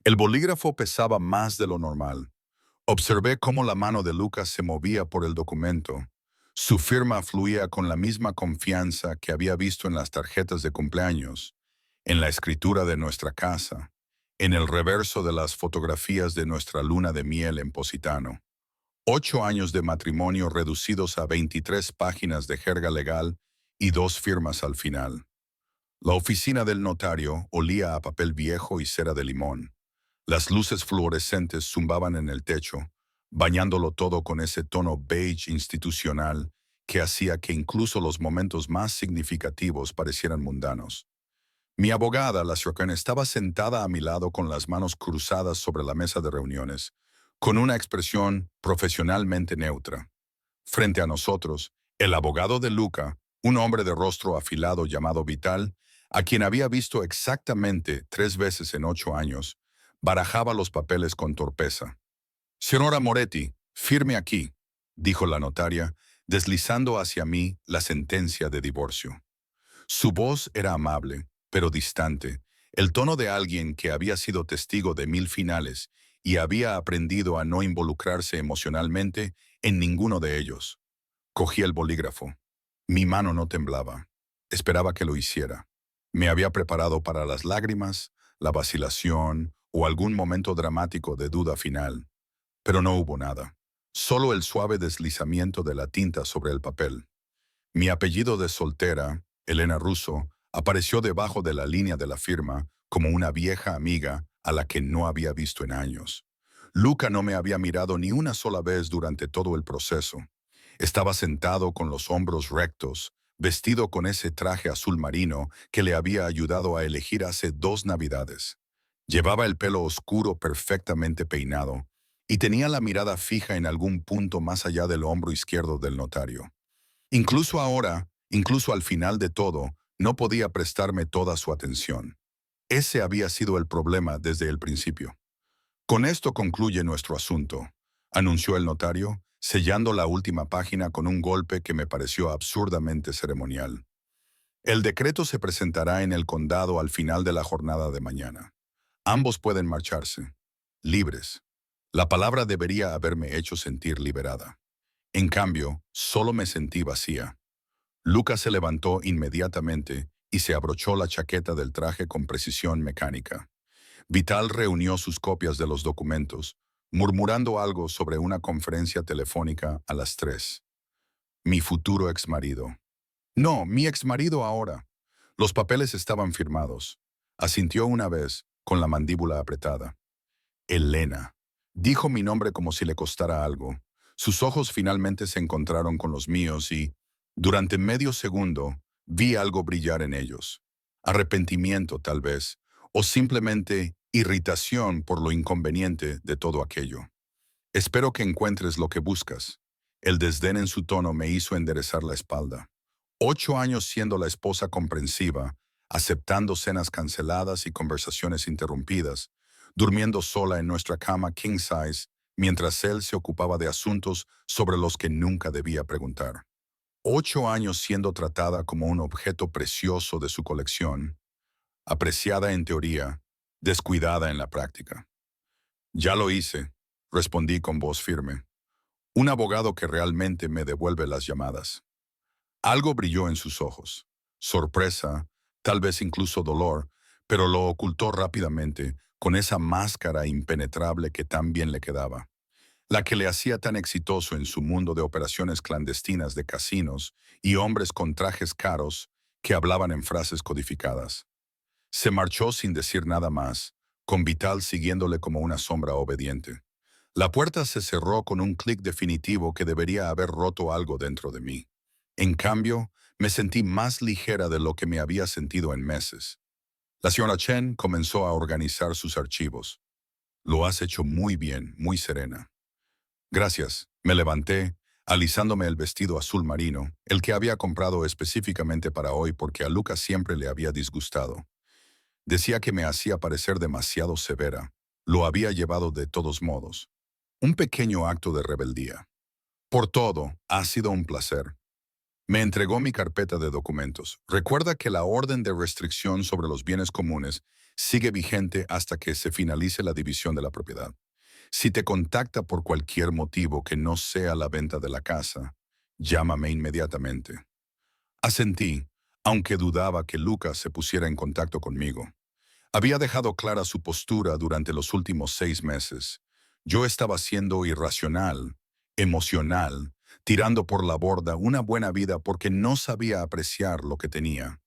El bolígrafo pesaba más de lo normal. Observé cómo la mano de Lucas se movía por el documento. Su firma fluía con la misma confianza que había visto en las tarjetas de cumpleaños, en la escritura de nuestra casa, en el reverso de las fotografías de nuestra luna de miel en Positano. 8 años de matrimonio reducidos a 23 páginas de jerga legal y 2 firmas al final. La oficina del notario olía a papel viejo y cera de limón. Las luces fluorescentes zumbaban en el techo, bañándolo todo con ese tono beige institucional que hacía que incluso los momentos más significativos parecieran mundanos. Mi abogada, la Shreken, estaba sentada a mi lado con las manos cruzadas sobre la mesa de reuniones, con una expresión profesionalmente neutra. Frente a nosotros, el abogado de Luca, un hombre de rostro afilado llamado Vital, a quien había visto exactamente 3 veces en 8 años, barajaba los papeles con torpeza. «Señora Moretti, firme aquí», dijo la notaria, deslizando hacia mí la sentencia de divorcio. Su voz era amable, pero distante, el tono de alguien que había sido testigo de 1000 finales y había aprendido a no involucrarse emocionalmente en ninguno de ellos. Cogí el bolígrafo. Mi mano no temblaba. Esperaba que lo hiciera. Me había preparado para las lágrimas, la vacilación o algún momento dramático de duda final. Pero no hubo nada. Solo el suave deslizamiento de la tinta sobre el papel. Mi apellido de soltera, Elena Russo, apareció debajo de la línea de la firma como una vieja amiga a la que no había visto en años. Luca no me había mirado ni una sola vez durante todo el proceso. Estaba sentado con los hombros rectos, vestido con ese traje azul marino que le había ayudado a elegir hace 2 Navidades. Llevaba el pelo oscuro perfectamente peinado y tenía la mirada fija en algún punto más allá del hombro izquierdo del notario. Incluso ahora, incluso al final de todo, no podía prestarme toda su atención. Ese había sido el problema desde el principio. Con esto concluye nuestro asunto, anunció el notario, sellando la última página con un golpe que me pareció absurdamente ceremonial. El decreto se presentará en el condado al final de la jornada de mañana. Ambos pueden marcharse, libres. La palabra debería haberme hecho sentir liberada. En cambio, solo me sentí vacía. Lucas se levantó inmediatamente y se abrochó la chaqueta del traje con precisión mecánica. Vital reunió sus copias de los documentos, murmurando algo sobre una conferencia telefónica a las 3. Mi futuro exmarido. No, mi exmarido ahora. Los papeles estaban firmados. Asintió una vez, con la mandíbula apretada. Elena. Dijo mi nombre como si le costara algo. Sus ojos finalmente se encontraron con los míos y, durante medio segundo, vi algo brillar en ellos. Arrepentimiento, tal vez, o simplemente irritación por lo inconveniente de todo aquello. Espero que encuentres lo que buscas. El desdén en su tono me hizo enderezar la espalda. 8 años siendo la esposa comprensiva, aceptando cenas canceladas y conversaciones interrumpidas, durmiendo sola en nuestra cama king size, mientras él se ocupaba de asuntos sobre los que nunca debía preguntar. 8 años siendo tratada como un objeto precioso de su colección, apreciada en teoría, descuidada en la práctica. Ya lo hice, respondí con voz firme. Un abogado que realmente me devuelve las llamadas. Algo brilló en sus ojos. Sorpresa, tal vez incluso dolor, pero lo ocultó rápidamente con esa máscara impenetrable que tan bien le quedaba, la que le hacía tan exitoso en su mundo de operaciones clandestinas de casinos y hombres con trajes caros que hablaban en frases codificadas. Se marchó sin decir nada más, con Vital siguiéndole como una sombra obediente. La puerta se cerró con un clic definitivo que debería haber roto algo dentro de mí. En cambio, me sentí más ligera de lo que me había sentido en meses. La señora Chen comenzó a organizar sus archivos. Lo has hecho muy bien, muy serena. Gracias. Me levanté, alisándome el vestido azul marino, el que había comprado específicamente para hoy porque a Lucas siempre le había disgustado. Decía que me hacía parecer demasiado severa. Lo había llevado de todos modos. Un pequeño acto de rebeldía. Por todo, ha sido un placer. Me entregó mi carpeta de documentos. Recuerda que la orden de restricción sobre los bienes comunes sigue vigente hasta que se finalice la división de la propiedad. Si te contacta por cualquier motivo que no sea la venta de la casa, llámame inmediatamente. Asentí, aunque dudaba que Lucas se pusiera en contacto conmigo. Había dejado clara su postura durante los últimos 6 meses. Yo estaba siendo irracional, emocional, tirando por la borda una buena vida porque no sabía apreciar lo que tenía.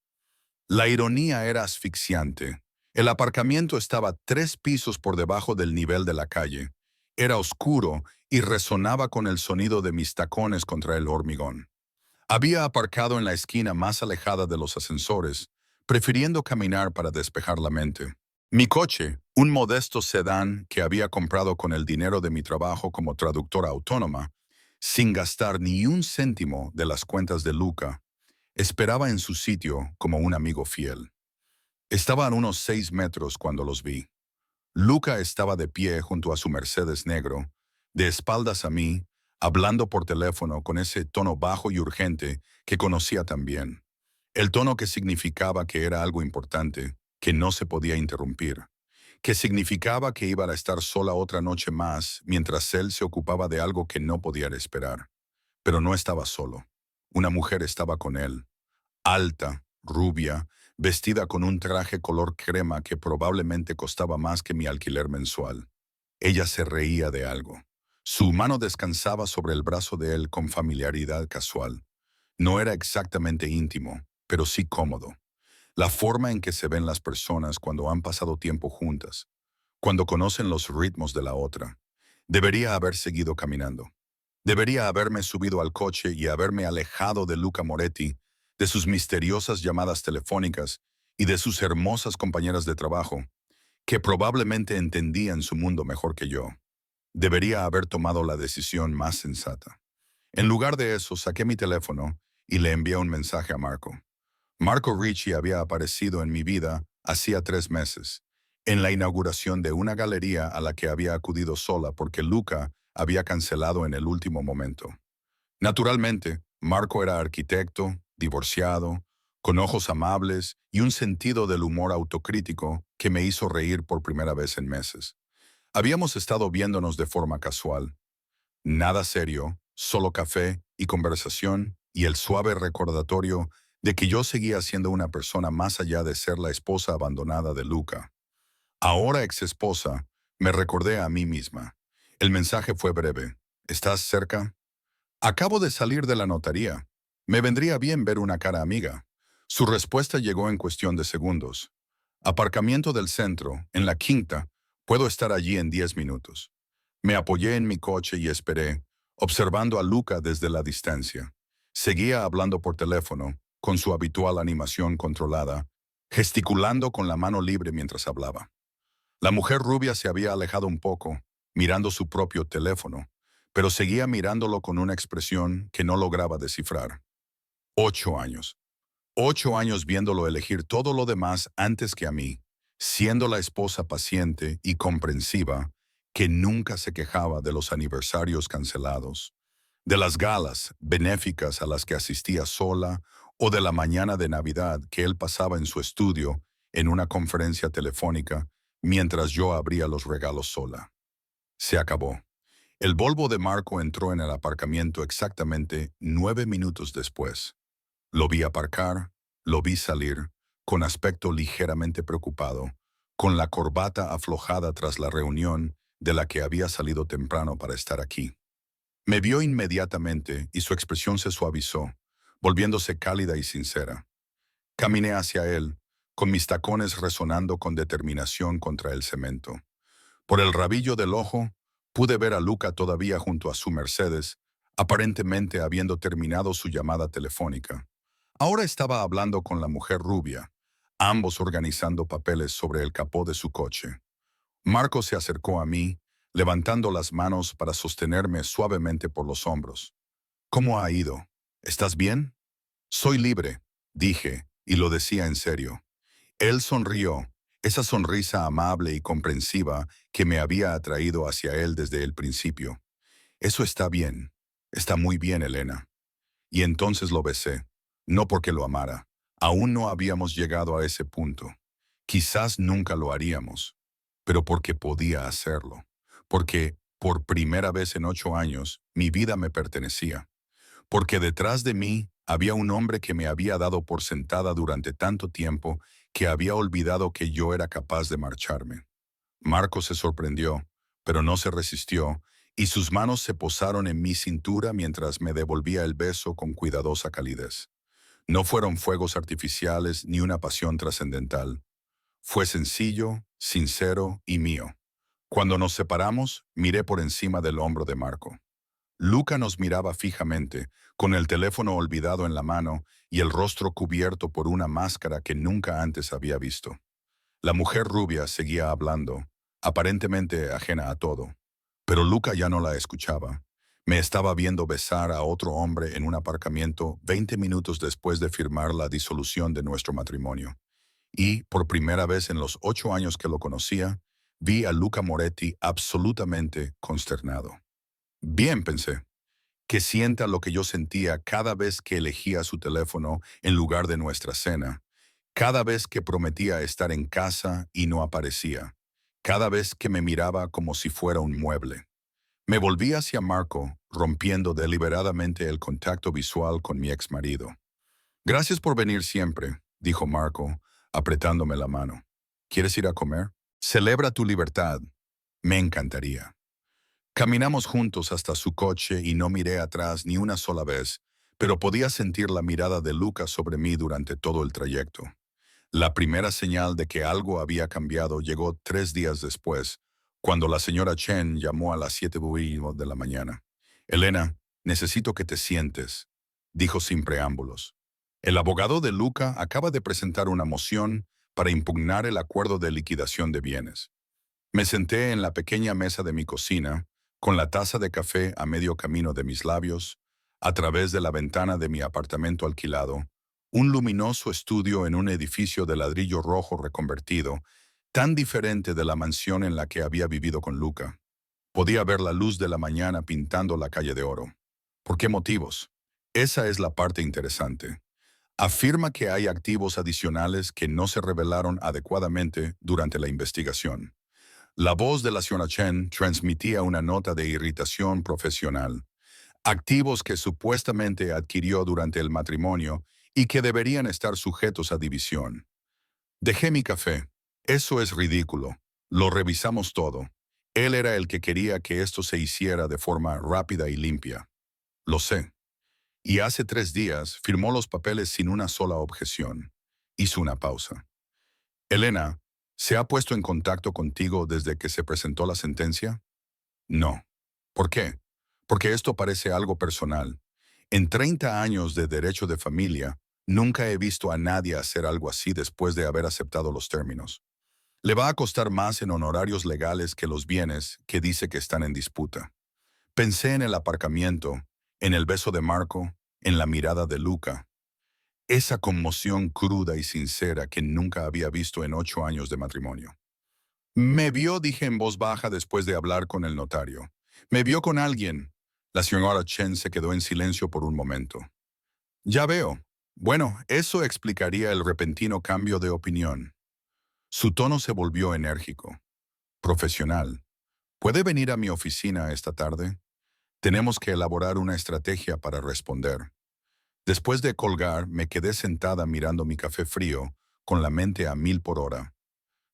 La ironía era asfixiante. El aparcamiento estaba 3 pisos por debajo del nivel de la calle. Era oscuro y resonaba con el sonido de mis tacones contra el hormigón. Había aparcado en la esquina más alejada de los ascensores, prefiriendo caminar para despejar la mente. Mi coche, un modesto sedán que había comprado con el dinero de mi trabajo como traductora autónoma, sin gastar ni un céntimo de las cuentas de Luca, esperaba en su sitio como un amigo fiel. Estaban a unos 6 metros cuando los vi. Luca estaba de pie junto a su Mercedes negro, de espaldas a mí, hablando por teléfono con ese tono bajo y urgente que conocía tan bien. El tono que significaba que era algo importante, que no se podía interrumpir, que significaba que iba a estar sola otra noche más mientras él se ocupaba de algo que no podía esperar. Pero no estaba solo. Una mujer estaba con él, alta, rubia, vestida con un traje color crema que probablemente costaba más que mi alquiler mensual. Ella se reía de algo. Su mano descansaba sobre el brazo de él con familiaridad casual. No era exactamente íntimo, pero sí cómodo. La forma en que se ven las personas cuando han pasado tiempo juntas, cuando conocen los ritmos de la otra. Debería haber seguido caminando. Debería haberme subido al coche y haberme alejado de Luca Moretti, de sus misteriosas llamadas telefónicas y de sus hermosas compañeras de trabajo, que probablemente entendían su mundo mejor que yo. Debería haber tomado la decisión más sensata. En lugar de eso, saqué mi teléfono y le envié un mensaje a Marco. Marco Ricci había aparecido en mi vida hacía 3 meses, en la inauguración de una galería a la que había acudido sola porque Luca había cancelado en el último momento. Naturalmente, Marco era arquitecto, divorciado, con ojos amables y un sentido del humor autocrítico que me hizo reír por primera vez en meses. Habíamos estado viéndonos de forma casual. Nada serio, solo café y conversación y el suave recordatorio de que yo seguía siendo una persona más allá de ser la esposa abandonada de Luca. Ahora ex esposa, me recordé a mí misma. El mensaje fue breve. ¿Estás cerca? Acabo de salir de la notaría. Me vendría bien ver una cara amiga. Su respuesta llegó en cuestión de segundos. Aparcamiento del centro, en la quinta. Puedo estar allí en 10 minutos. Me apoyé en mi coche y esperé, observando a Luca desde la distancia. Seguía hablando por teléfono, con su habitual animación controlada, gesticulando con la mano libre mientras hablaba. La mujer rubia se había alejado un poco, mirando su propio teléfono, pero seguía mirándolo con una expresión que no lograba descifrar. 8 años. 8 años viéndolo elegir todo lo demás antes que a mí, siendo la esposa paciente y comprensiva que nunca se quejaba de los aniversarios cancelados, de las galas benéficas a las que asistía sola o de la mañana de Navidad que él pasaba en su estudio en una conferencia telefónica mientras yo abría los regalos sola. Se acabó. El Volvo de Marco entró en el aparcamiento exactamente 9 minutos después. Lo vi aparcar, lo vi salir, con aspecto ligeramente preocupado, con la corbata aflojada tras la reunión de la que había salido temprano para estar aquí. Me vio inmediatamente y su expresión se suavizó, volviéndose cálida y sincera. Caminé hacia él, con mis tacones resonando con determinación contra el cemento. Por el rabillo del ojo, pude ver a Luca todavía junto a su Mercedes, aparentemente habiendo terminado su llamada telefónica. Ahora estaba hablando con la mujer rubia, ambos organizando papeles sobre el capó de su coche. Marco se acercó a mí, levantando las manos para sostenerme suavemente por los hombros. ¿Cómo ha ido? ¿Estás bien? Soy libre, dije, y lo decía en serio. Él sonrió, esa sonrisa amable y comprensiva que me había atraído hacia él desde el principio. Eso está bien, está muy bien, Elena. Y entonces lo besé, no porque lo amara. Aún no habíamos llegado a ese punto. Quizás nunca lo haríamos, pero porque podía hacerlo. Porque, por primera vez en 8 años, mi vida me pertenecía. Porque detrás de mí había un hombre que me había dado por sentada durante tanto tiempo que había olvidado que yo era capaz de marcharme. Marco se sorprendió, pero no se resistió, y sus manos se posaron en mi cintura mientras me devolvía el beso con cuidadosa calidez. No fueron fuegos artificiales ni una pasión trascendental. Fue sencillo, sincero y mío. Cuando nos separamos, miré por encima del hombro de Marco. Luca nos miraba fijamente, con el teléfono olvidado en la mano y el rostro cubierto por una máscara que nunca antes había visto. La mujer rubia seguía hablando, aparentemente ajena a todo. Pero Luca ya no la escuchaba. Me estaba viendo besar a otro hombre en un aparcamiento 20 minutos después de firmar la disolución de nuestro matrimonio. Y, por primera vez en los 8 años que lo conocía, vi a Luca Moretti absolutamente consternado. Bien, pensé, que sienta lo que yo sentía cada vez que elegía su teléfono en lugar de nuestra cena, cada vez que prometía estar en casa y no aparecía, cada vez que me miraba como si fuera un mueble. Me volví hacia Marco, rompiendo deliberadamente el contacto visual con mi exmarido. Gracias por venir siempre, dijo Marco, apretándome la mano. ¿Quieres ir a comer? Celebra tu libertad. Me encantaría. Caminamos juntos hasta su coche y no miré atrás ni una sola vez, pero podía sentir la mirada de Lucas sobre mí durante todo el trayecto. La primera señal de que algo había cambiado llegó 3 días después, cuando la señora Chen llamó a las 7:00 de la mañana. Elena, necesito que te sientes, dijo sin preámbulos. El abogado de Luca acaba de presentar una moción para impugnar el acuerdo de liquidación de bienes. Me senté en la pequeña mesa de mi cocina, con la taza de café a medio camino de mis labios, a través de la ventana de mi apartamento alquilado, un luminoso estudio en un edificio de ladrillo rojo reconvertido, tan diferente de la mansión en la que había vivido con Luca. Podía ver la luz de la mañana pintando la calle de oro. ¿Por qué motivos? Esa es la parte interesante. Afirma que hay activos adicionales que no se revelaron adecuadamente durante la investigación. La voz de la señora Chen transmitía una nota de irritación profesional. Activos que supuestamente adquirió durante el matrimonio y que deberían estar sujetos a división. Dejé mi café. Eso es ridículo. Lo revisamos todo. Él era el que quería que esto se hiciera de forma rápida y limpia. Lo sé. Y hace 3 días firmó los papeles sin una sola objeción. Hizo una pausa. Elena, ¿se ha puesto en contacto contigo desde que se presentó la sentencia? No. ¿Por qué? Porque esto parece algo personal. En 30 años de derecho de familia, nunca he visto a nadie hacer algo así después de haber aceptado los términos. Le va a costar más en honorarios legales que los bienes que dice que están en disputa. Pensé en el aparcamiento, en el beso de Marco, en la mirada de Luca. Esa conmoción cruda y sincera que nunca había visto en 8 años de matrimonio. Me vio, dije en voz baja después de hablar con el notario. Me vio con alguien. La señora Chen se quedó en silencio por un momento. Ya veo. Bueno, eso explicaría el repentino cambio de opinión. Su tono se volvió enérgico, profesional. ¿Puede venir a mi oficina esta tarde? Tenemos que elaborar una estrategia para responder. Después de colgar, me quedé sentada mirando mi café frío, con la mente a 1000 por hora.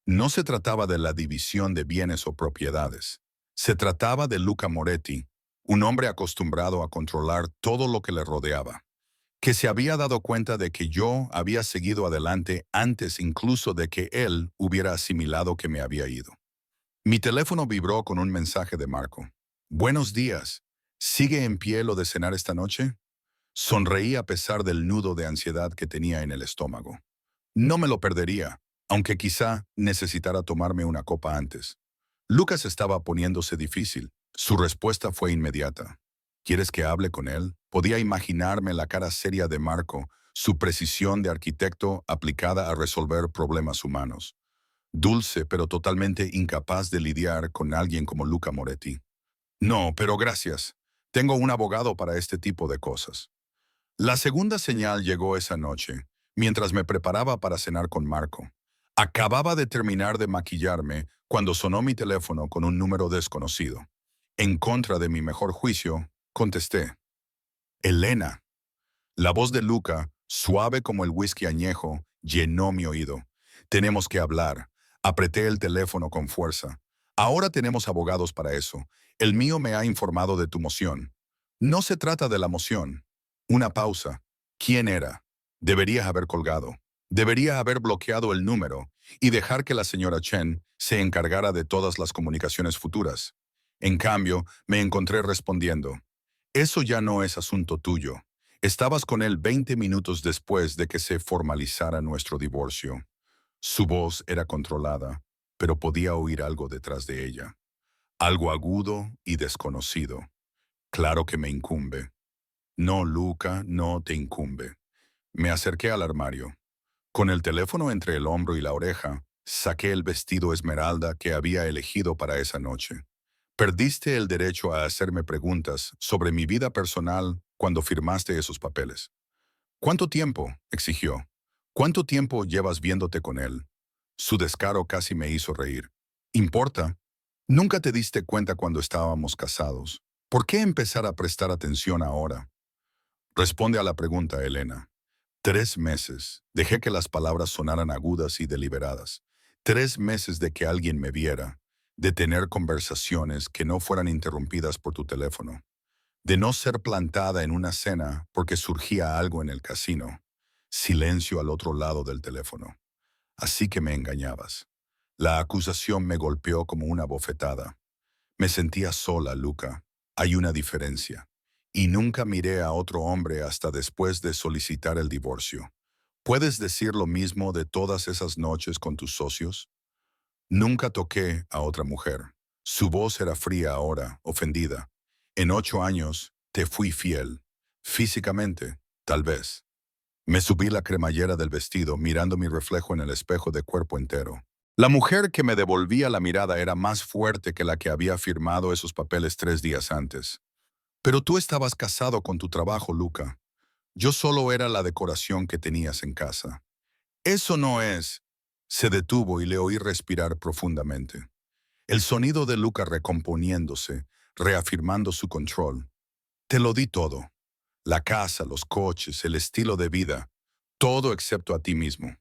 No se trataba de la división de bienes o propiedades. Se trataba de Luca Moretti, un hombre acostumbrado a controlar todo lo que le rodeaba, que se había dado cuenta de que yo había seguido adelante antes incluso de que él hubiera asimilado que me había ido. Mi teléfono vibró con un mensaje de Marco. Buenos días. ¿Sigue en pie lo de cenar esta noche? Sonreí a pesar del nudo de ansiedad que tenía en el estómago. No me lo perdería, aunque quizá necesitara tomarme una copa antes. Lucas estaba poniéndose difícil. Su respuesta fue inmediata. ¿Quieres que hable con él? Podía imaginarme la cara seria de Marco, su precisión de arquitecto aplicada a resolver problemas humanos. Dulce, pero totalmente incapaz de lidiar con alguien como Luca Moretti. No, pero gracias. Tengo un abogado para este tipo de cosas. La segunda señal llegó esa noche, mientras me preparaba para cenar con Marco. Acababa de terminar de maquillarme cuando sonó mi teléfono con un número desconocido. En contra de mi mejor juicio, contesté. Elena. La voz de Luca, suave como el whisky añejo, llenó mi oído. Tenemos que hablar. Apreté el teléfono con fuerza. Ahora tenemos abogados para eso. El mío me ha informado de tu moción. No se trata de la moción. Una pausa. ¿Quién era? Deberías haber colgado. Debería haber bloqueado el número y dejar que la señora Chen se encargara de todas las comunicaciones futuras. En cambio, me encontré respondiendo. Eso ya no es asunto tuyo. Estabas con él 20 minutos después de que se formalizara nuestro divorcio. Su voz era controlada, pero podía oír algo detrás de ella. Algo agudo y desconocido. Claro que me incumbe. No, Luca, no te incumbe. Me acerqué al armario. Con el teléfono entre el hombro y la oreja, saqué el vestido esmeralda que había elegido para esa noche. Perdiste el derecho a hacerme preguntas sobre mi vida personal cuando firmaste esos papeles. ¿Cuánto tiempo? Exigió. ¿Cuánto tiempo llevas viéndote con él? Su descaro casi me hizo reír. ¿Importa? Nunca te diste cuenta cuando estábamos casados. ¿Por qué empezar a prestar atención ahora? Responde a la pregunta, Elena. 3 meses. Dejé que las palabras sonaran agudas y deliberadas. 3 meses de que alguien me viera, de tener conversaciones que no fueran interrumpidas por tu teléfono, de no ser plantada en una cena porque surgía algo en el casino. Silencio al otro lado del teléfono. Así que me engañabas. La acusación me golpeó como una bofetada. Me sentía sola, Luca. Hay una diferencia. Y nunca miré a otro hombre hasta después de solicitar el divorcio. ¿Puedes decir lo mismo de todas esas noches con tus socios? Nunca toqué a otra mujer. Su voz era fría ahora, ofendida. En 8 años te fui fiel. Físicamente, tal vez. Me subí la cremallera del vestido mirando mi reflejo en el espejo de cuerpo entero. La mujer que me devolvía la mirada era más fuerte que la que había firmado esos papeles 3 días antes. Pero tú estabas casado con tu trabajo, Luca. Yo solo era la decoración que tenías en casa. Eso no es. Se detuvo y le oí respirar profundamente. El sonido de Luca recomponiéndose, reafirmando su control. Te lo di todo. La casa, los coches, el estilo de vida. Todo excepto a ti mismo.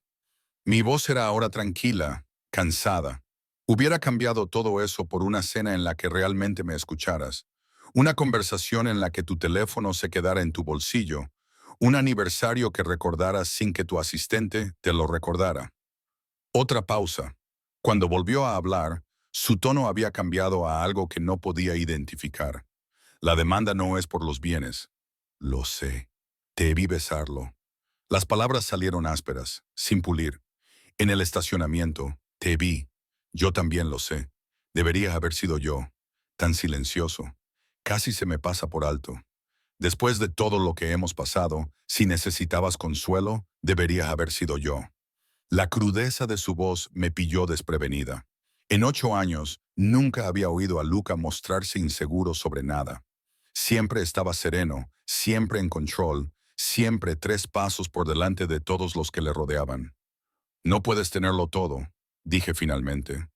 Mi voz era ahora tranquila, cansada. Hubiera cambiado todo eso por una cena en la que realmente me escucharas. Una conversación en la que tu teléfono se quedara en tu bolsillo. Un aniversario que recordaras sin que tu asistente te lo recordara. Otra pausa. Cuando volvió a hablar, su tono había cambiado a algo que no podía identificar. La demanda no es por los bienes. Lo sé. Te vi besarlo. Las palabras salieron ásperas, sin pulir. En el estacionamiento, te vi. Yo también lo sé. Debería haber sido yo. Tan silencioso. Casi se me pasa por alto. Después de todo lo que hemos pasado, si necesitabas consuelo, debería haber sido yo. La crudeza de su voz me pilló desprevenida. En 8 años, nunca había oído a Luca mostrarse inseguro sobre nada. Siempre estaba sereno, siempre en control, siempre 3 pasos por delante de todos los que le rodeaban. No puedes tenerlo todo, dije finalmente.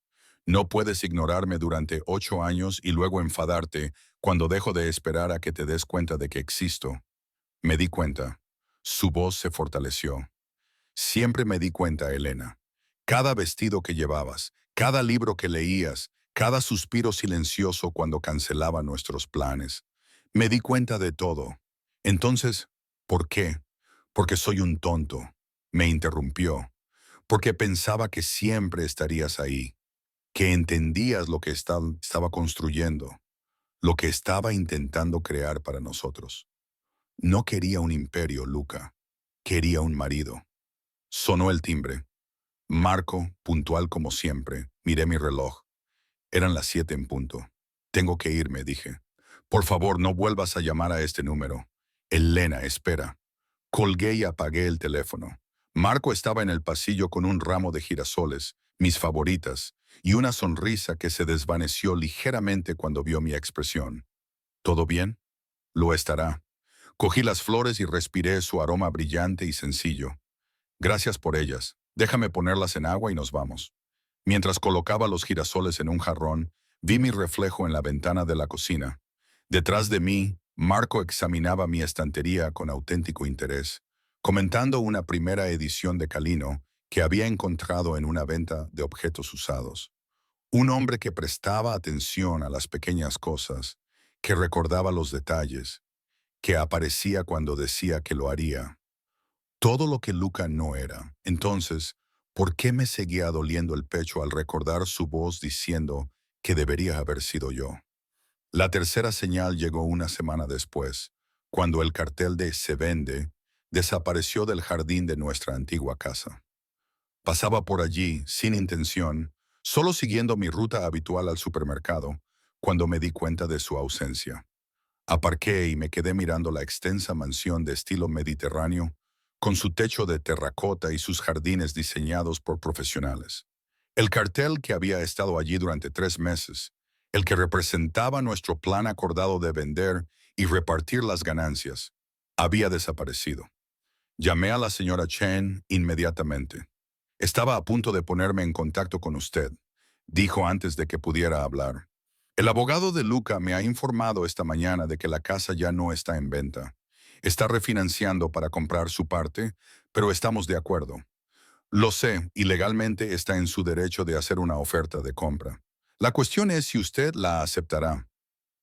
No puedes ignorarme durante 8 años y luego enfadarte cuando dejo de esperar a que te des cuenta de que existo. Me di cuenta. Su voz se fortaleció. Siempre me di cuenta, Elena. Cada vestido que llevabas, cada libro que leías, cada suspiro silencioso cuando cancelaba nuestros planes. Me di cuenta de todo. Entonces, ¿por qué? Porque soy un tonto. Me interrumpió. Porque pensaba que siempre estarías ahí, que entendías lo que estaba construyendo, lo que estaba intentando crear para nosotros. No quería un imperio, Luca. Quería un marido. Sonó el timbre. Marco, puntual como siempre, miré mi reloj. Eran las 7 en punto. Tengo que irme, dije. Por favor, no vuelvas a llamar a este número. Elena, espera. Colgué y apagué el teléfono. Marco estaba en el pasillo con un ramo de girasoles, mis favoritas, y una sonrisa que se desvaneció ligeramente cuando vio mi expresión. ¿Todo bien? Lo estará. Cogí las flores y respiré su aroma brillante y sencillo. Gracias por ellas. Déjame ponerlas en agua y nos vamos. Mientras colocaba los girasoles en un jarrón, vi mi reflejo en la ventana de la cocina. Detrás de mí, Marco examinaba mi estantería con auténtico interés, comentando una primera edición de Calino que había encontrado en una venta de objetos usados. Un hombre que prestaba atención a las pequeñas cosas, que recordaba los detalles, que aparecía cuando decía que lo haría. Todo lo que Luca no era. Entonces, ¿por qué me seguía doliendo el pecho al recordar su voz diciendo que debería haber sido yo? La tercera señal llegó una semana después, cuando el cartel de "Se vende" desapareció del jardín de nuestra antigua casa. Pasaba por allí, sin intención, solo siguiendo mi ruta habitual al supermercado, cuando me di cuenta de su ausencia. Aparqué y me quedé mirando la extensa mansión de estilo mediterráneo, con su techo de terracota y sus jardines diseñados por profesionales. El cartel que había estado allí durante 3 meses, el que representaba nuestro plan acordado de vender y repartir las ganancias, había desaparecido. Llamé a la señora Chen inmediatamente. Estaba a punto de ponerme en contacto con usted, dijo antes de que pudiera hablar. El abogado de Luca me ha informado esta mañana de que la casa ya no está en venta. Está refinanciando para comprar su parte, pero estamos de acuerdo. Lo sé, y legalmente está en su derecho de hacer una oferta de compra. La cuestión es si usted la aceptará.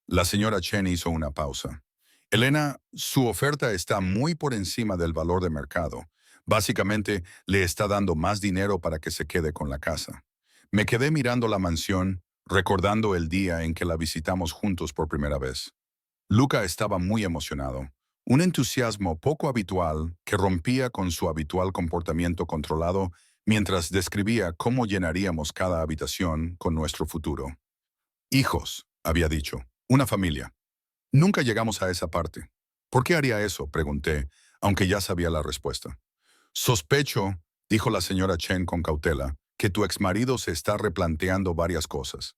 La señora Chen hizo una pausa. Elena, su oferta está muy por encima del valor de mercado. Básicamente, le está dando más dinero para que se quede con la casa. Me quedé mirando la mansión, recordando el día en que la visitamos juntos por primera vez. Luca estaba muy emocionado. Un entusiasmo poco habitual que rompía con su habitual comportamiento controlado mientras describía cómo llenaríamos cada habitación con nuestro futuro. Hijos, había dicho, una familia. Nunca llegamos a esa parte. ¿Por qué haría eso?, pregunté, aunque ya sabía la respuesta. Sospecho, dijo la señora Chen con cautela, que tu exmarido se está replanteando varias cosas.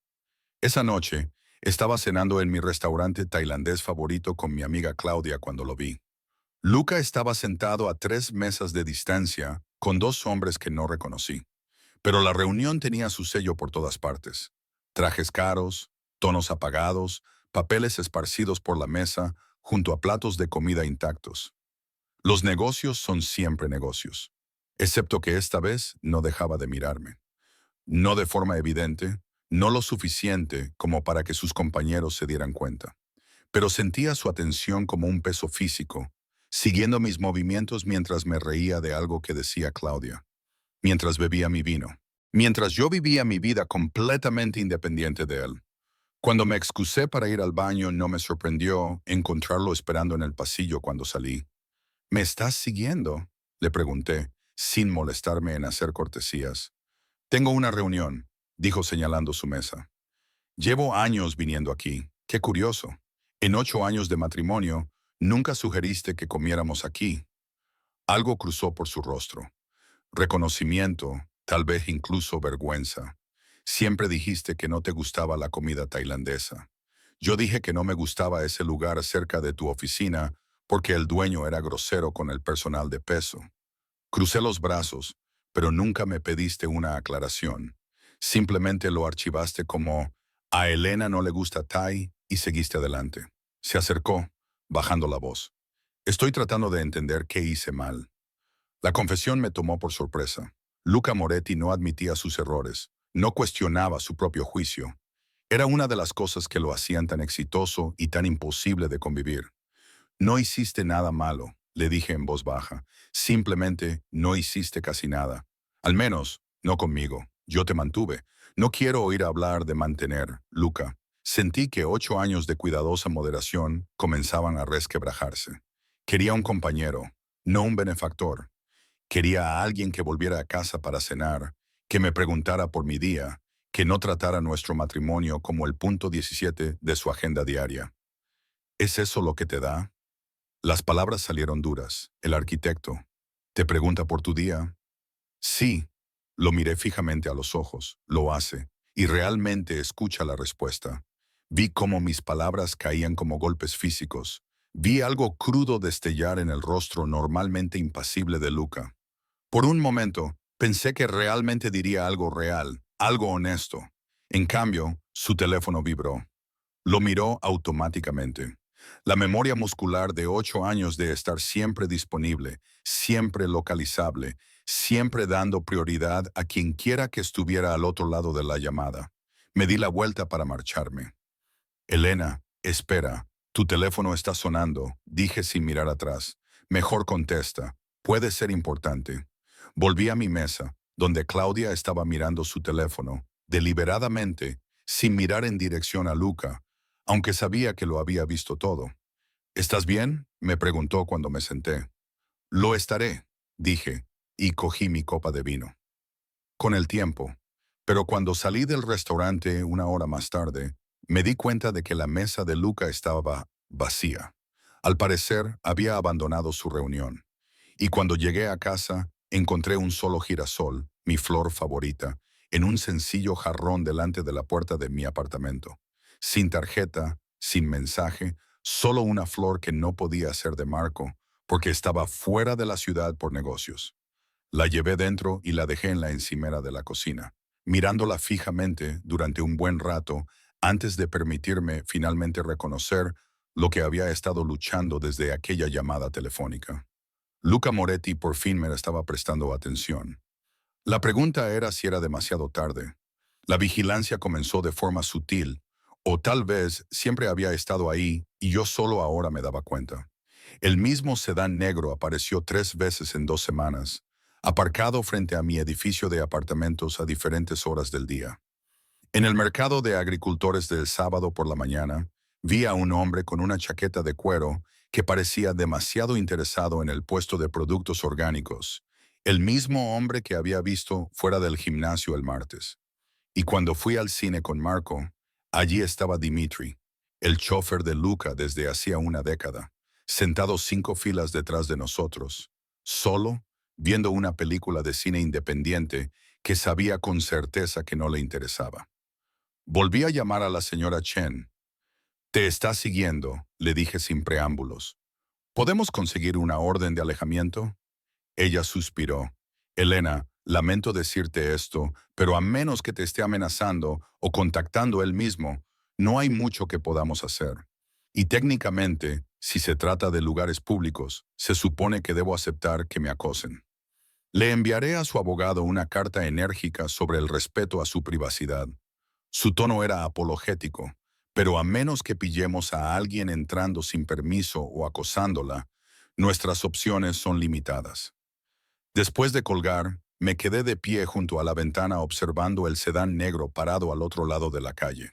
Esa noche, estaba cenando en mi restaurante tailandés favorito con mi amiga Claudia cuando lo vi. Luca estaba sentado a 3 mesas de distancia con 2 hombres que no reconocí. Pero la reunión tenía su sello por todas partes. Trajes caros, tonos apagados, papeles esparcidos por la mesa, junto a platos de comida intactos. Los negocios son siempre negocios. Excepto que esta vez no dejaba de mirarme. No de forma evidente, no lo suficiente como para que sus compañeros se dieran cuenta. Pero sentía su atención como un peso físico, siguiendo mis movimientos mientras me reía de algo que decía Claudia, mientras bebía mi vino, mientras yo vivía mi vida completamente independiente de él. Cuando me excusé para ir al baño, no me sorprendió encontrarlo esperando en el pasillo cuando salí. ¿Me estás siguiendo?, le pregunté, sin molestarme en hacer cortesías. Tengo una reunión, dijo señalando su mesa. Llevo años viniendo aquí. Qué curioso. En 8 años de matrimonio, nunca sugeriste que comiéramos aquí. Algo cruzó por su rostro. Reconocimiento, tal vez incluso vergüenza. Siempre dijiste que no te gustaba la comida tailandesa. Yo dije que no me gustaba ese lugar cerca de tu oficina porque el dueño era grosero con el personal de peso. Crucé los brazos, pero nunca me pediste una aclaración. Simplemente lo archivaste como "a Elena no le gusta Thai" y seguiste adelante. Se acercó, bajando la voz. Estoy tratando de entender qué hice mal. La confesión me tomó por sorpresa. Luca Moretti no admitía sus errores, no cuestionaba su propio juicio. Era una de las cosas que lo hacían tan exitoso y tan imposible de convivir. No hiciste nada malo, le dije en voz baja. Simplemente no hiciste casi nada. Al menos, no conmigo. Yo te mantuve. No quiero oír hablar de mantener, Luca. Sentí que 8 años de cuidadosa moderación comenzaban a resquebrajarse. Quería un compañero, no un benefactor. Quería a alguien que volviera a casa para cenar, que me preguntara por mi día, que no tratara nuestro matrimonio como el punto 17 de su agenda diaria. ¿Es eso lo que te da? Las palabras salieron duras. El arquitecto. ¿Te pregunta por tu día? Sí. Lo miré fijamente a los ojos. Lo hace. Y realmente escucha la respuesta. Vi cómo mis palabras caían como golpes físicos. Vi algo crudo destellar en el rostro normalmente impasible de Luca. Por un momento, Pensé que realmente diría algo real, algo honesto. En cambio, su teléfono vibró. Lo miró automáticamente. La memoria muscular de 8 años de estar siempre disponible, siempre localizable, siempre dando prioridad a quien quiera que estuviera al otro lado de la llamada. Me di la vuelta para marcharme. Elena, espera, tu teléfono está sonando, dije sin mirar atrás. Mejor contesta, puede ser importante. Volví a mi mesa, donde Claudia estaba mirando su teléfono, deliberadamente, sin mirar en dirección a Luca, aunque sabía que lo había visto todo. ¿Estás bien?, me preguntó cuando me senté. Lo estaré, dije, y cogí mi copa de vino. Con el tiempo. Pero cuando salí del restaurante una hora más tarde, me di cuenta de que la mesa de Luca estaba vacía. Al parecer, había abandonado su reunión. Y cuando llegué a casa, encontré un solo girasol, mi flor favorita, en un sencillo jarrón delante de la puerta de mi apartamento. Sin tarjeta, sin mensaje, solo una flor que no podía ser de Marco, porque estaba fuera de la ciudad por negocios. La llevé dentro y la dejé en la encimera de la cocina, mirándola fijamente durante un buen rato antes de permitirme finalmente reconocer lo que había estado luchando desde aquella llamada telefónica. Luca Moretti por fin me estaba prestando atención. La pregunta era si era demasiado tarde. La vigilancia comenzó de forma sutil, o tal vez siempre había estado ahí y yo solo ahora me daba cuenta. El mismo sedán negro apareció 3 veces en 2 semanas, aparcado frente a mi edificio de apartamentos a diferentes horas del día. En el mercado de agricultores del sábado por la mañana, vi a un hombre con una chaqueta de cuero que parecía demasiado interesado en el puesto de productos orgánicos, el mismo hombre que había visto fuera del gimnasio el martes. Y cuando fui al cine con Marco, allí estaba Dimitri, el chofer de Luca desde hacía una década, sentado 5 filas detrás de nosotros, solo, viendo una película de cine independiente que sabía con certeza que no le interesaba. Volví a llamar a la señora Chen. Te está siguiendo, le dije sin preámbulos. ¿Podemos conseguir una orden de alejamiento? Ella suspiró. Elena, lamento decirte esto, pero a menos que te esté amenazando o contactando él mismo, no hay mucho que podamos hacer. Y técnicamente, si se trata de lugares públicos, se supone que debo aceptar que me acosen. Le enviaré a su abogado una carta enérgica sobre el respeto a su privacidad. Su tono era apologético, pero a menos que pillemos a alguien entrando sin permiso o acosándola, nuestras opciones son limitadas. Después de colgar, me quedé de pie junto a la ventana observando el sedán negro parado al otro lado de la calle.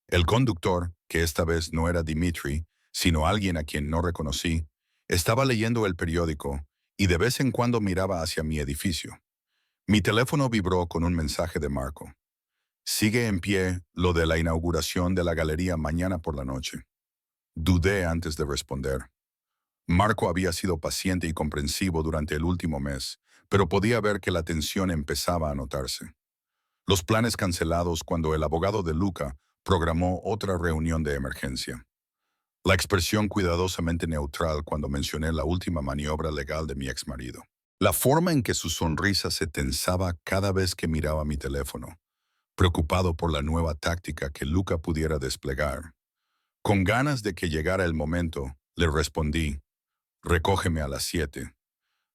El conductor, que esta vez no era Dimitri, sino alguien a quien no reconocí, estaba leyendo el periódico y de vez en cuando miraba hacia mi edificio. Mi teléfono vibró con un mensaje de Marco. Sigue en pie lo de la inauguración de la galería mañana por la noche. Dudé antes de responder. Marco había sido paciente y comprensivo durante el último mes, pero podía ver que la tensión empezaba a notarse. Los planes cancelados cuando el abogado de Luca programó otra reunión de emergencia. La expresión cuidadosamente neutral cuando mencioné la última maniobra legal de mi exmarido. La forma en que su sonrisa se tensaba cada vez que miraba mi teléfono, preocupado por la nueva táctica que Luca pudiera desplegar. Con ganas de que llegara el momento, le respondí, recógeme a las 7.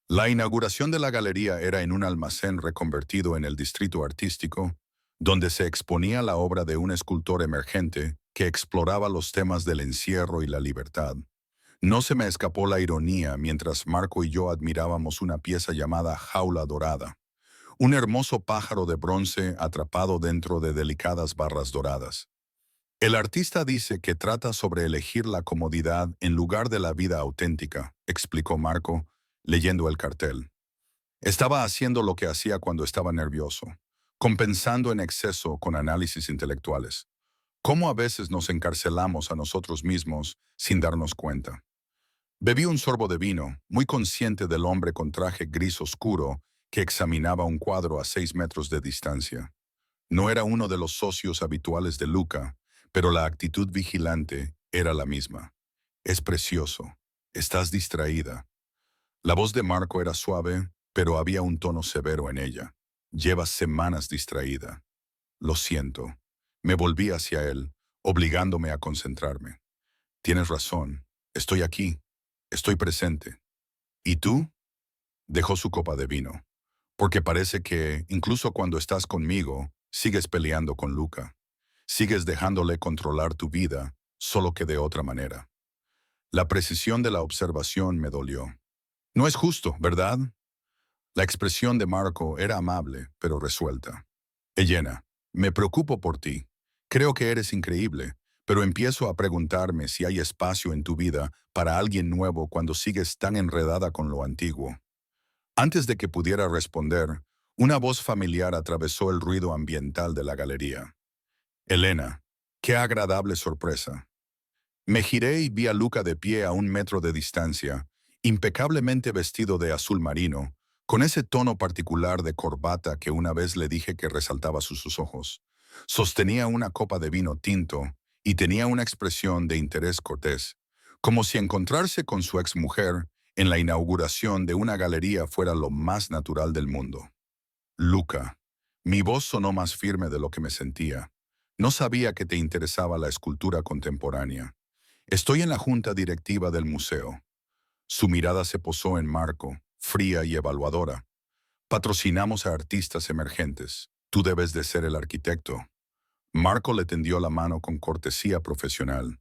La inauguración de la galería era en un almacén reconvertido en el distrito artístico, donde se exponía la obra de un escultor emergente que exploraba los temas del encierro y la libertad. No se me escapó la ironía mientras Marco y yo admirábamos una pieza llamada Jaula Dorada, un hermoso pájaro de bronce atrapado dentro de delicadas barras doradas. El artista dice que trata sobre elegir la comodidad en lugar de la vida auténtica, explicó Marco, leyendo el cartel. Estaba haciendo lo que hacía cuando estaba nervioso, compensando en exceso con análisis intelectuales. Cómo a veces nos encarcelamos a nosotros mismos sin darnos cuenta. Bebí un sorbo de vino, muy consciente del hombre con traje gris oscuro que examinaba un cuadro a 6 metros de distancia. No era uno de los socios habituales de Luca, pero la actitud vigilante era la misma. Es precioso. Estás distraída. La voz de Marco era suave, pero había un tono severo en ella. Llevas semanas distraída. Lo siento. Me volví hacia él, obligándome a concentrarme. Tienes razón. Estoy aquí. Estoy presente. ¿Y tú? Dejó su copa de vino. Porque parece que, incluso cuando estás conmigo, sigues peleando con Luca. Sigues dejándole controlar tu vida, solo que de otra manera. La precisión de la observación me dolió. No es justo, ¿verdad? La expresión de Marco era amable, pero resuelta. Elena, me preocupo por ti. Creo que eres increíble, pero empiezo a preguntarme si hay espacio en tu vida para alguien nuevo cuando sigues tan enredada con lo antiguo. Antes de que pudiera responder, una voz familiar atravesó el ruido ambiental de la galería. Elena, qué agradable sorpresa. Me giré y vi a Luca de pie a 1 metro de distancia, impecablemente vestido de azul marino, con ese tono particular de corbata que una vez le dije que resaltaba sus ojos. Sostenía una copa de vino tinto y tenía una expresión de interés cortés, como si encontrarse con su exmujer en la inauguración de una galería fuera lo más natural del mundo. Luca, mi voz sonó más firme de lo que me sentía. No sabía que te interesaba la escultura contemporánea. Estoy en la junta directiva del museo. Su mirada se posó en Marco, fría y evaluadora. Patrocinamos a artistas emergentes. Tú debes de ser el arquitecto. Marco le tendió la mano con cortesía profesional.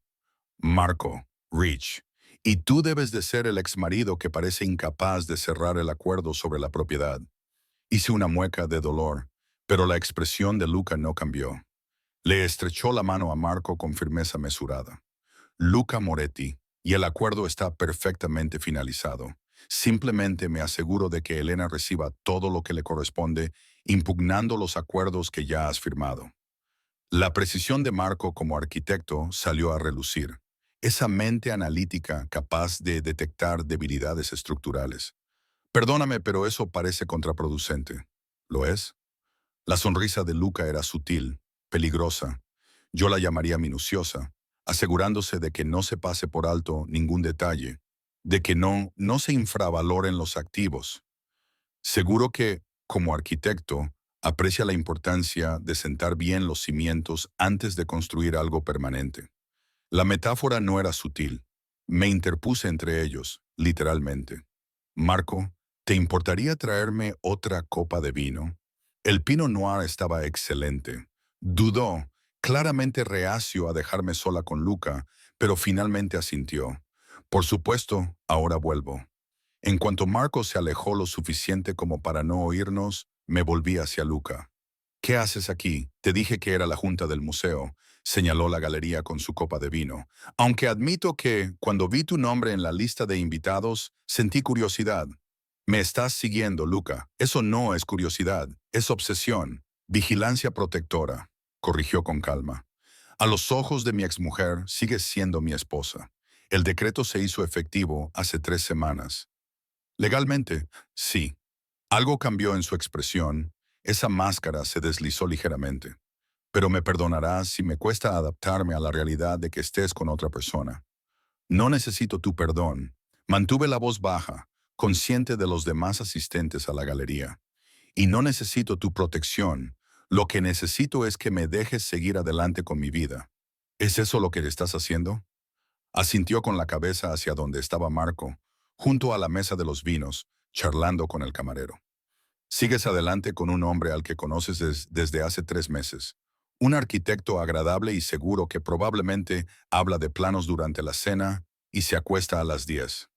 Marco, Rich, y tú debes de ser el exmarido que parece incapaz de cerrar el acuerdo sobre la propiedad. Hice una mueca de dolor, pero la expresión de Luca no cambió. Le estrechó la mano a Marco con firmeza mesurada. Luca Moretti, y el acuerdo está perfectamente finalizado. Simplemente me aseguro de que Elena reciba todo lo que le corresponde, impugnando los acuerdos que ya has firmado. La precisión de Marco como arquitecto salió a relucir. Esa mente analítica capaz de detectar debilidades estructurales. Perdóname, pero eso parece contraproducente. ¿Lo es? La sonrisa de Luca era sutil, peligrosa. Yo la llamaría minuciosa, asegurándose de que no se pase por alto ningún detalle, de que no se infravaloren los activos. Seguro que, como arquitecto, aprecia la importancia de sentar bien los cimientos antes de construir algo permanente. La metáfora no era sutil. Me interpuse entre ellos, literalmente. Marco, ¿te importaría traerme otra copa de vino? El Pinot Noir estaba excelente. Dudó, claramente reacio a dejarme sola con Luca, pero finalmente asintió. Por supuesto, ahora vuelvo. En cuanto Marco se alejó lo suficiente como para no oírnos, me volví hacia Luca. ¿Qué haces aquí? Te dije que era la junta del museo, señaló la galería con su copa de vino. Aunque admito que, cuando vi tu nombre en la lista de invitados, sentí curiosidad. Me estás siguiendo, Luca. Eso no es curiosidad, es obsesión. Vigilancia protectora, corrigió con calma. A los ojos de mi exmujer, sigues siendo mi esposa. El decreto se hizo efectivo hace 3 semanas. Legalmente, sí. Algo cambió en su expresión. Esa máscara se deslizó ligeramente. Pero me perdonarás si me cuesta adaptarme a la realidad de que estés con otra persona. No necesito tu perdón. Mantuve la voz baja, consciente de los demás asistentes a la galería. Y no necesito tu protección. Lo que necesito es que me dejes seguir adelante con mi vida. ¿Es eso lo que estás haciendo? Asintió con la cabeza hacia donde estaba Marco, junto a la mesa de los vinos, charlando con el camarero. Sigues adelante con un hombre al que conoces desde hace 3 meses. Un arquitecto agradable y seguro que probablemente habla de planos durante la cena y se acuesta a las 10.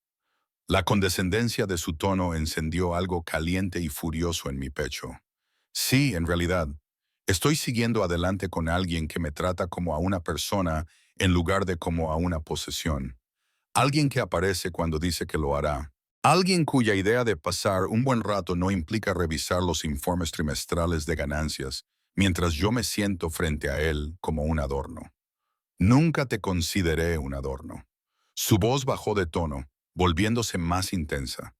La condescendencia de su tono encendió algo caliente y furioso en mi pecho. Sí, en realidad, estoy siguiendo adelante con alguien que me trata como a una persona en lugar de como a una posesión. Alguien que aparece cuando dice que lo hará. Alguien cuya idea de pasar un buen rato no implica revisar los informes trimestrales de ganancias, mientras yo me siento frente a él como un adorno. Nunca te consideré un adorno. Su voz bajó de tono, volviéndose más intensa.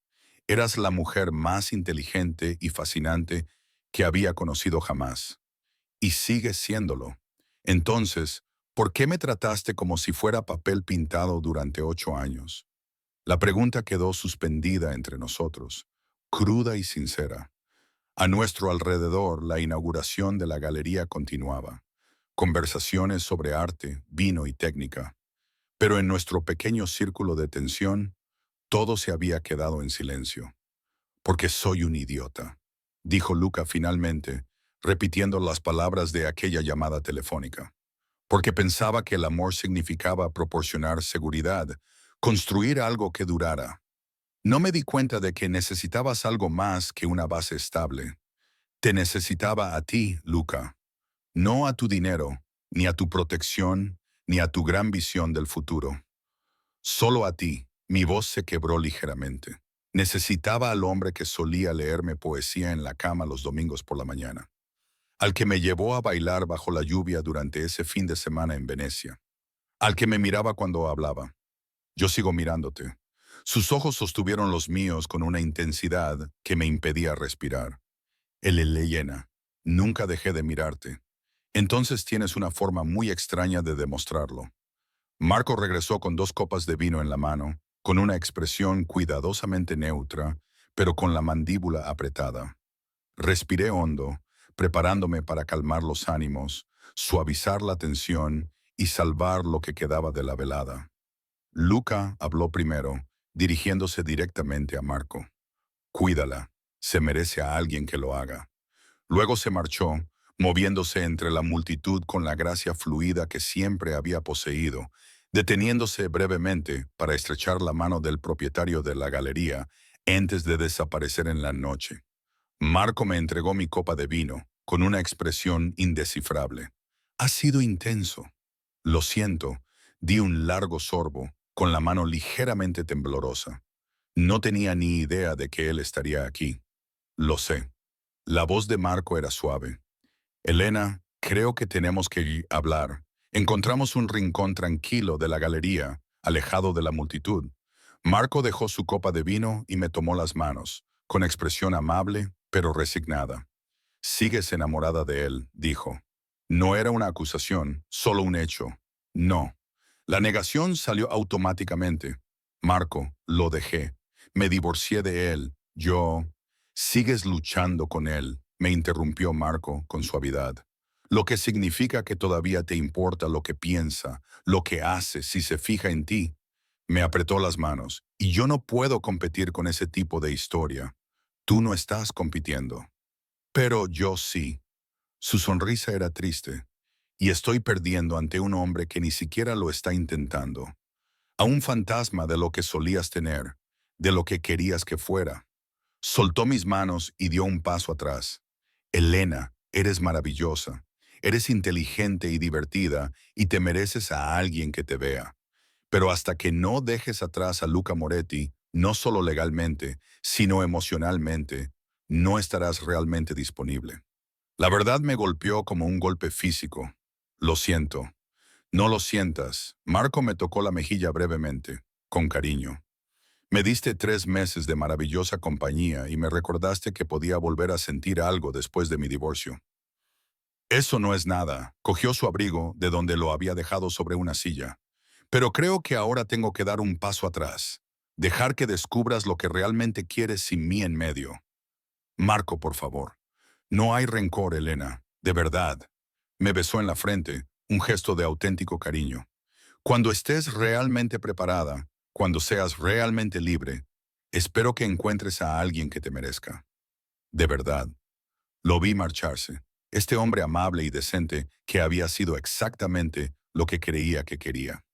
Eras la mujer más inteligente y fascinante que había conocido jamás. Y sigues siéndolo. Entonces, ¿por qué me trataste como si fuera papel pintado durante 8 años? La pregunta quedó suspendida entre nosotros. cruda y sincera. A nuestro alrededor, la inauguración de la galería continuaba. Conversaciones sobre arte, vino y técnica. Pero en nuestro pequeño círculo de tensión, todo se había quedado en silencio. Porque soy un idiota, dijo Luca finalmente, repitiendo las palabras de aquella llamada telefónica. Porque pensaba que el amor significaba proporcionar seguridad, construir algo que durara. No me di cuenta de que necesitabas algo más que una base estable. Te necesitaba a ti, Luca, no a tu dinero, ni a tu protección, ni a tu gran visión del futuro. Solo a ti. Mi voz se quebró ligeramente. Necesitaba al hombre que solía leerme poesía en la cama los domingos por la mañana, al que me llevó a bailar bajo la lluvia durante ese fin de semana en Venecia, al que me miraba cuando hablaba. Yo sigo mirándote. Sus ojos sostuvieron los míos con una intensidad que me impedía respirar. Elena, nunca dejé de mirarte. Entonces tienes una forma muy extraña de demostrarlo. Marco regresó con 2 copas de vino en la mano, con una expresión cuidadosamente neutra, pero con la mandíbula apretada. Respiré hondo, preparándome para calmar los ánimos, suavizar la tensión y salvar lo que quedaba de la velada. Luca habló primero, dirigiéndose directamente a Marco. Cuídala, se merece a alguien que lo haga. Luego se marchó, moviéndose entre la multitud con la gracia fluida que siempre había poseído, deteniéndose brevemente para estrechar la mano del propietario de la galería antes de desaparecer en la noche. Marco me entregó mi copa de vino, con una expresión indescifrable. Ha sido intenso. Lo siento, di un largo sorbo, con la mano ligeramente temblorosa. No tenía ni idea de que él estaría aquí. Lo sé. La voz de Marco era suave. Elena, creo que tenemos que hablar. Encontramos un rincón tranquilo de la galería, alejado de la multitud. Marco dejó su copa de vino y me tomó las manos, con expresión amable, pero resignada. Sigues enamorada de él, dijo. No era una acusación, solo un hecho. No. La negación salió automáticamente. Marco, lo dejé. Me divorcié de él. Yo... Sigues luchando con él, me interrumpió Marco con suavidad. Lo que significa que todavía te importa lo que piensa, lo que hace si se fija en ti. Me apretó las manos, y yo no puedo competir con ese tipo de historia. Tú no estás compitiendo. Pero yo sí. Su sonrisa era triste, y estoy perdiendo ante un hombre que ni siquiera lo está intentando. A un fantasma de lo que solías tener, de lo que querías que fuera. Soltó mis manos y dio un paso atrás. Elena, eres maravillosa. Eres inteligente y divertida y te mereces a alguien que te vea. Pero hasta que no dejes atrás a Luca Moretti, no solo legalmente, sino emocionalmente, no estarás realmente disponible. La verdad me golpeó como un golpe físico. Lo siento. No lo sientas. Marco me tocó la mejilla brevemente, con cariño. Me diste 3 meses de maravillosa compañía y me recordaste que podía volver a sentir algo después de mi divorcio. Eso no es nada. Cogió su abrigo de donde lo había dejado sobre una silla. Pero creo que ahora tengo que dar un paso atrás. Dejar que descubras lo que realmente quieres sin mí en medio. Marco, por favor. No hay rencor, Elena. De verdad. Me besó en la frente, un gesto de auténtico cariño. Cuando estés realmente preparada, cuando seas realmente libre, espero que encuentres a alguien que te merezca. De verdad. Lo vi marcharse. Este hombre amable y decente que había sido exactamente lo que creía que quería.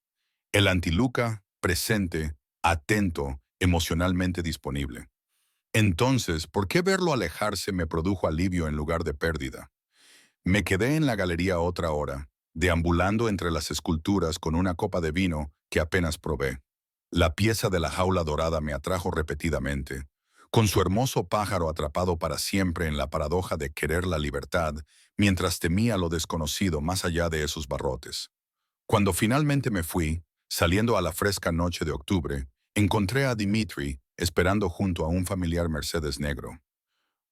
El antiluca, presente, atento, emocionalmente disponible. Entonces, ¿por qué verlo alejarse me produjo alivio en lugar de pérdida? Me quedé en la galería otra hora, deambulando entre las esculturas con una copa de vino que apenas probé. La pieza de la jaula dorada me atrajo repetidamente, con su hermoso pájaro atrapado para siempre en la paradoja de querer la libertad, mientras temía lo desconocido más allá de esos barrotes. Cuando finalmente me fui, saliendo a la fresca noche de octubre, encontré a Dimitri esperando junto a un familiar Mercedes negro.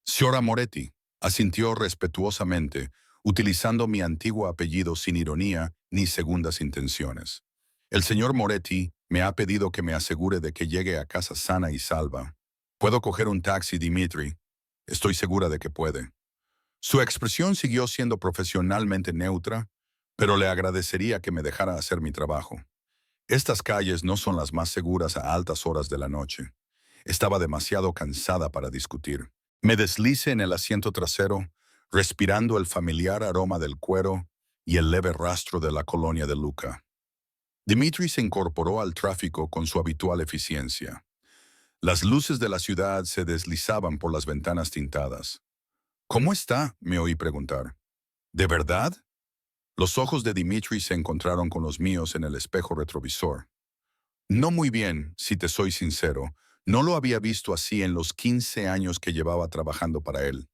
Signora Moretti, asintió respetuosamente, utilizando mi antiguo apellido sin ironía ni segundas intenciones. El señor Moretti me ha pedido que me asegure de que llegue a casa sana y salva. ¿Puedo coger un taxi, Dimitri? Estoy segura de que puede. Su expresión siguió siendo profesionalmente neutra, pero le agradecería que me dejara hacer mi trabajo. Estas calles no son las más seguras a altas horas de la noche. Estaba demasiado cansada para discutir. Me deslicé en el asiento trasero, respirando el familiar aroma del cuero y el leve rastro de la colonia de Luca. Dimitri se incorporó al tráfico con su habitual eficiencia. Las luces de la ciudad se deslizaban por las ventanas tintadas. ¿Cómo está?, me oí preguntar. ¿De verdad? Los ojos de Dimitri se encontraron con los míos en el espejo retrovisor. No muy bien, si te soy sincero. No lo había visto así en los 15 años que llevaba trabajando para él.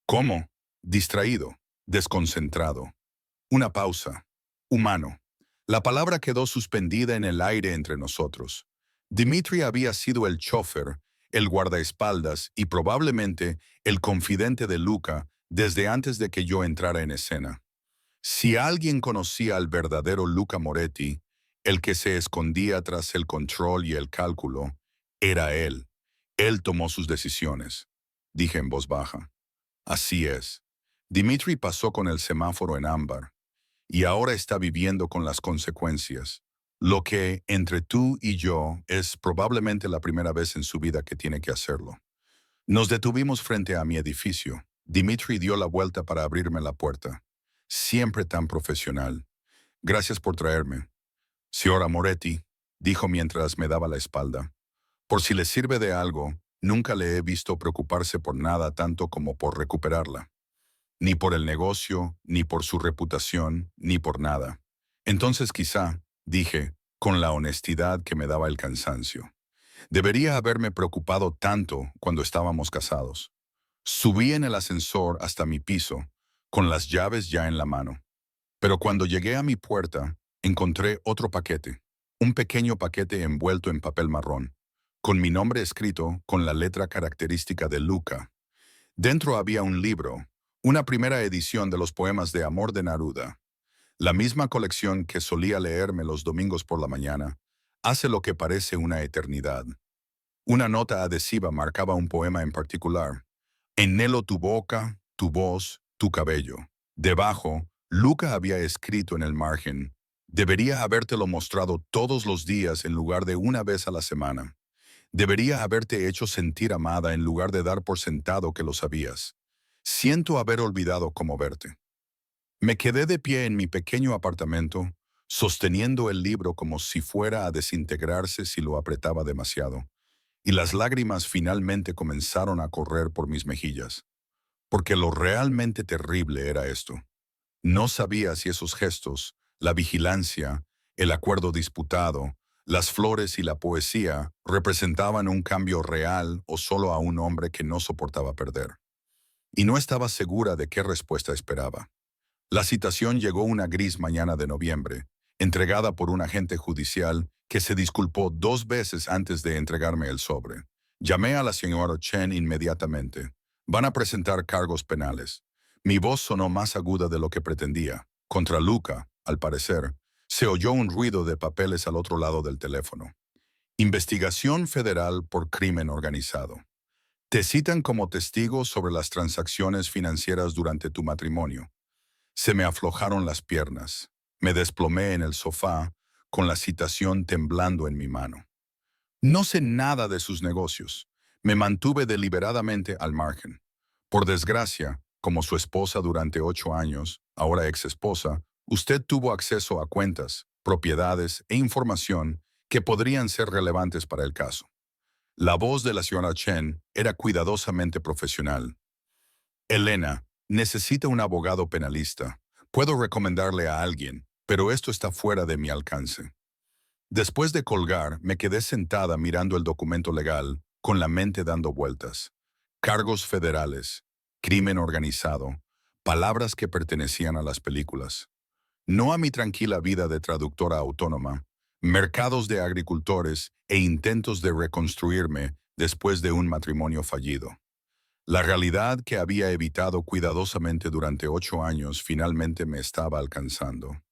¿Cómo? Distraído, desconcentrado. Una pausa. Humano. La palabra quedó suspendida en el aire entre nosotros. Dimitri había sido el chofer, el guardaespaldas y probablemente el confidente de Luca desde antes de que yo entrara en escena. Si alguien conocía al verdadero Luca Moretti, el que se escondía tras el control y el cálculo, era él. Él tomó sus decisiones. Dije en voz baja. Así es. Dimitri pasó con el semáforo en ámbar y ahora está viviendo con las consecuencias. Lo que, entre tú y yo, es probablemente la primera vez en su vida que tiene que hacerlo. Nos detuvimos frente a mi edificio. Dimitri dio la vuelta para abrirme la puerta. Siempre tan profesional. Gracias por traerme. Signora Moretti, dijo mientras me daba la espalda. Por si le sirve de algo, nunca le he visto preocuparse por nada tanto como por recuperarla. Ni por el negocio, ni por su reputación, ni por nada. Entonces quizá, dije, con la honestidad que me daba el cansancio, debería haberme preocupado tanto cuando estábamos casados. Subí en el ascensor hasta mi piso, con las llaves ya en la mano. Pero cuando llegué a mi puerta, encontré otro paquete, un pequeño paquete envuelto en papel marrón, con mi nombre escrito con la letra característica de Luca. Dentro había un libro, una primera edición de los poemas de amor de Neruda, la misma colección que solía leerme los domingos por la mañana, hace lo que parece una eternidad. Una nota adhesiva marcaba un poema en particular. Enhelo tu boca, tu voz, tu cabello. Debajo, Luca había escrito en el margen, debería habértelo mostrado todos los días en lugar de una vez a la semana. Debería haberte hecho sentir amada en lugar de dar por sentado que lo sabías. Siento haber olvidado cómo verte. Me quedé de pie en mi pequeño apartamento, sosteniendo el libro como si fuera a desintegrarse si lo apretaba demasiado, y las lágrimas finalmente comenzaron a correr por mis mejillas. Porque lo realmente terrible era esto. No sabía si esos gestos, la vigilancia, el acuerdo disputado, las flores y la poesía representaban un cambio real o solo a un hombre que no soportaba perder. Y no estaba segura de qué respuesta esperaba. La citación llegó una gris mañana de noviembre, entregada por un agente judicial que se disculpó 2 veces antes de entregarme el sobre. Llamé a la señora Chen inmediatamente. Van a presentar cargos penales. Mi voz sonó más aguda de lo que pretendía. Contra Luca, al parecer, se oyó un ruido de papeles al otro lado del teléfono. Investigación federal por crimen organizado. Te citan como testigo sobre las transacciones financieras durante tu matrimonio. Se me aflojaron las piernas. Me desplomé en el sofá, con la citación temblando en mi mano. No sé nada de sus negocios. Me mantuve deliberadamente al margen. Por desgracia, como su esposa durante 8 años, ahora ex-esposa, usted tuvo acceso a cuentas, propiedades e información que podrían ser relevantes para el caso. La voz de la señora Chen era cuidadosamente profesional. Elena, necesita un abogado penalista. Puedo recomendarle a alguien, pero esto está fuera de mi alcance. Después de colgar, me quedé sentada mirando el documento legal, con la mente dando vueltas. Cargos federales, crimen organizado, palabras que pertenecían a las películas. No a mi tranquila vida de traductora autónoma, mercados de agricultores e intentos de reconstruirme después de un matrimonio fallido. La realidad que había evitado cuidadosamente durante 8 años finalmente me estaba alcanzando.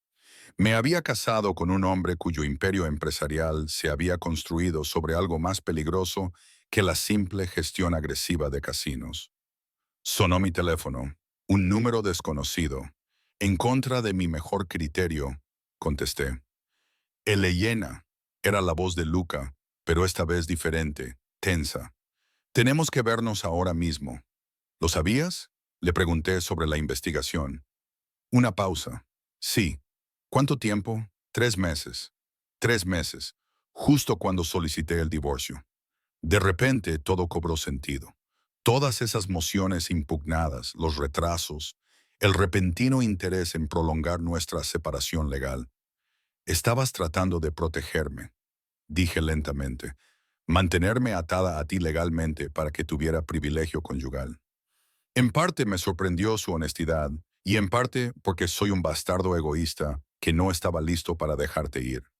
Me había casado con un hombre cuyo imperio empresarial se había construido sobre algo más peligroso que la simple gestión agresiva de casinos. Sonó mi teléfono, un número desconocido. En contra de mi mejor criterio, contesté. Elena era la voz de Luca, pero esta vez diferente, tensa. Tenemos que vernos ahora mismo. ¿Lo sabías? Le pregunté sobre la investigación. Una pausa. Sí. ¿Cuánto tiempo? 3 meses. 3 meses, justo cuando solicité el divorcio. De repente todo cobró sentido. Todas esas mociones impugnadas, los retrasos, el repentino interés en prolongar nuestra separación legal. Estabas tratando de protegerme, dije lentamente, mantenerme atada a ti legalmente para que tuviera privilegio conyugal. En parte me sorprendió su honestidad y en parte porque soy un bastardo egoísta que no estaba listo para dejarte ir.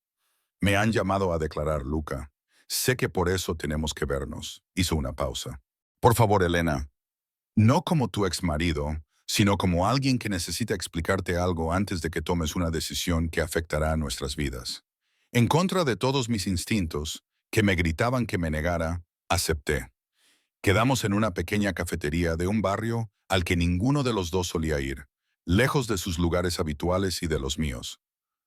Me han llamado a declarar, Luca. Sé que por eso tenemos que vernos. Hizo una pausa. Por favor, Elena, no como tu exmarido, sino como alguien que necesita explicarte algo antes de que tomes una decisión que afectará a nuestras vidas. En contra de todos mis instintos, que me gritaban que me negara, acepté. Quedamos en una pequeña cafetería de un barrio al que ninguno de los dos solía ir, lejos de sus lugares habituales y de los míos.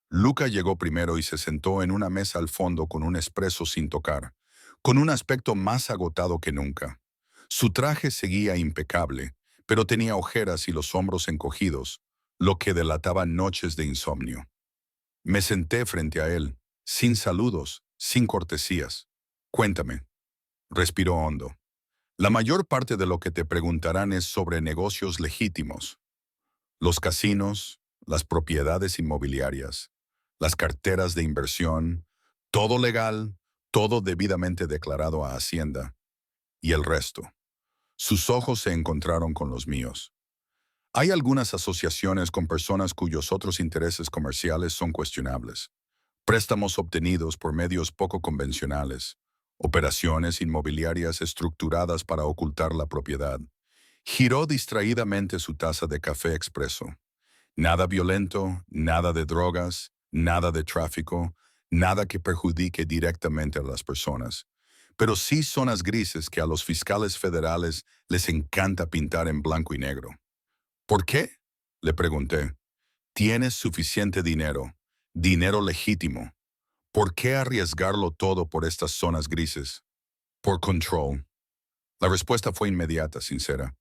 Luca llegó primero y se sentó en una mesa al fondo con un espresso sin tocar, con un aspecto más agotado que nunca. Su traje seguía impecable, pero tenía ojeras y los hombros encogidos, lo que delataba noches de insomnio. Me senté frente a él, sin saludos, sin cortesías. Cuéntame. Respiró hondo. La mayor parte de lo que te preguntarán es sobre negocios legítimos. Los casinos, las propiedades inmobiliarias, las carteras de inversión, todo legal, todo debidamente declarado a Hacienda. Y el resto. Sus ojos se encontraron con los míos. Hay algunas asociaciones con personas cuyos otros intereses comerciales son cuestionables. Préstamos obtenidos por medios poco convencionales. Operaciones inmobiliarias estructuradas para ocultar la propiedad. Giró distraídamente su taza de café expreso. Nada violento, nada de drogas, nada de tráfico, nada que perjudique directamente a las personas. Pero sí zonas grises que a los fiscales federales les encanta pintar en blanco y negro. ¿Por qué? Le pregunté. Tienes suficiente dinero, dinero legítimo. ¿Por qué arriesgarlo todo por estas zonas grises? Por control. La respuesta fue inmediata, sincera.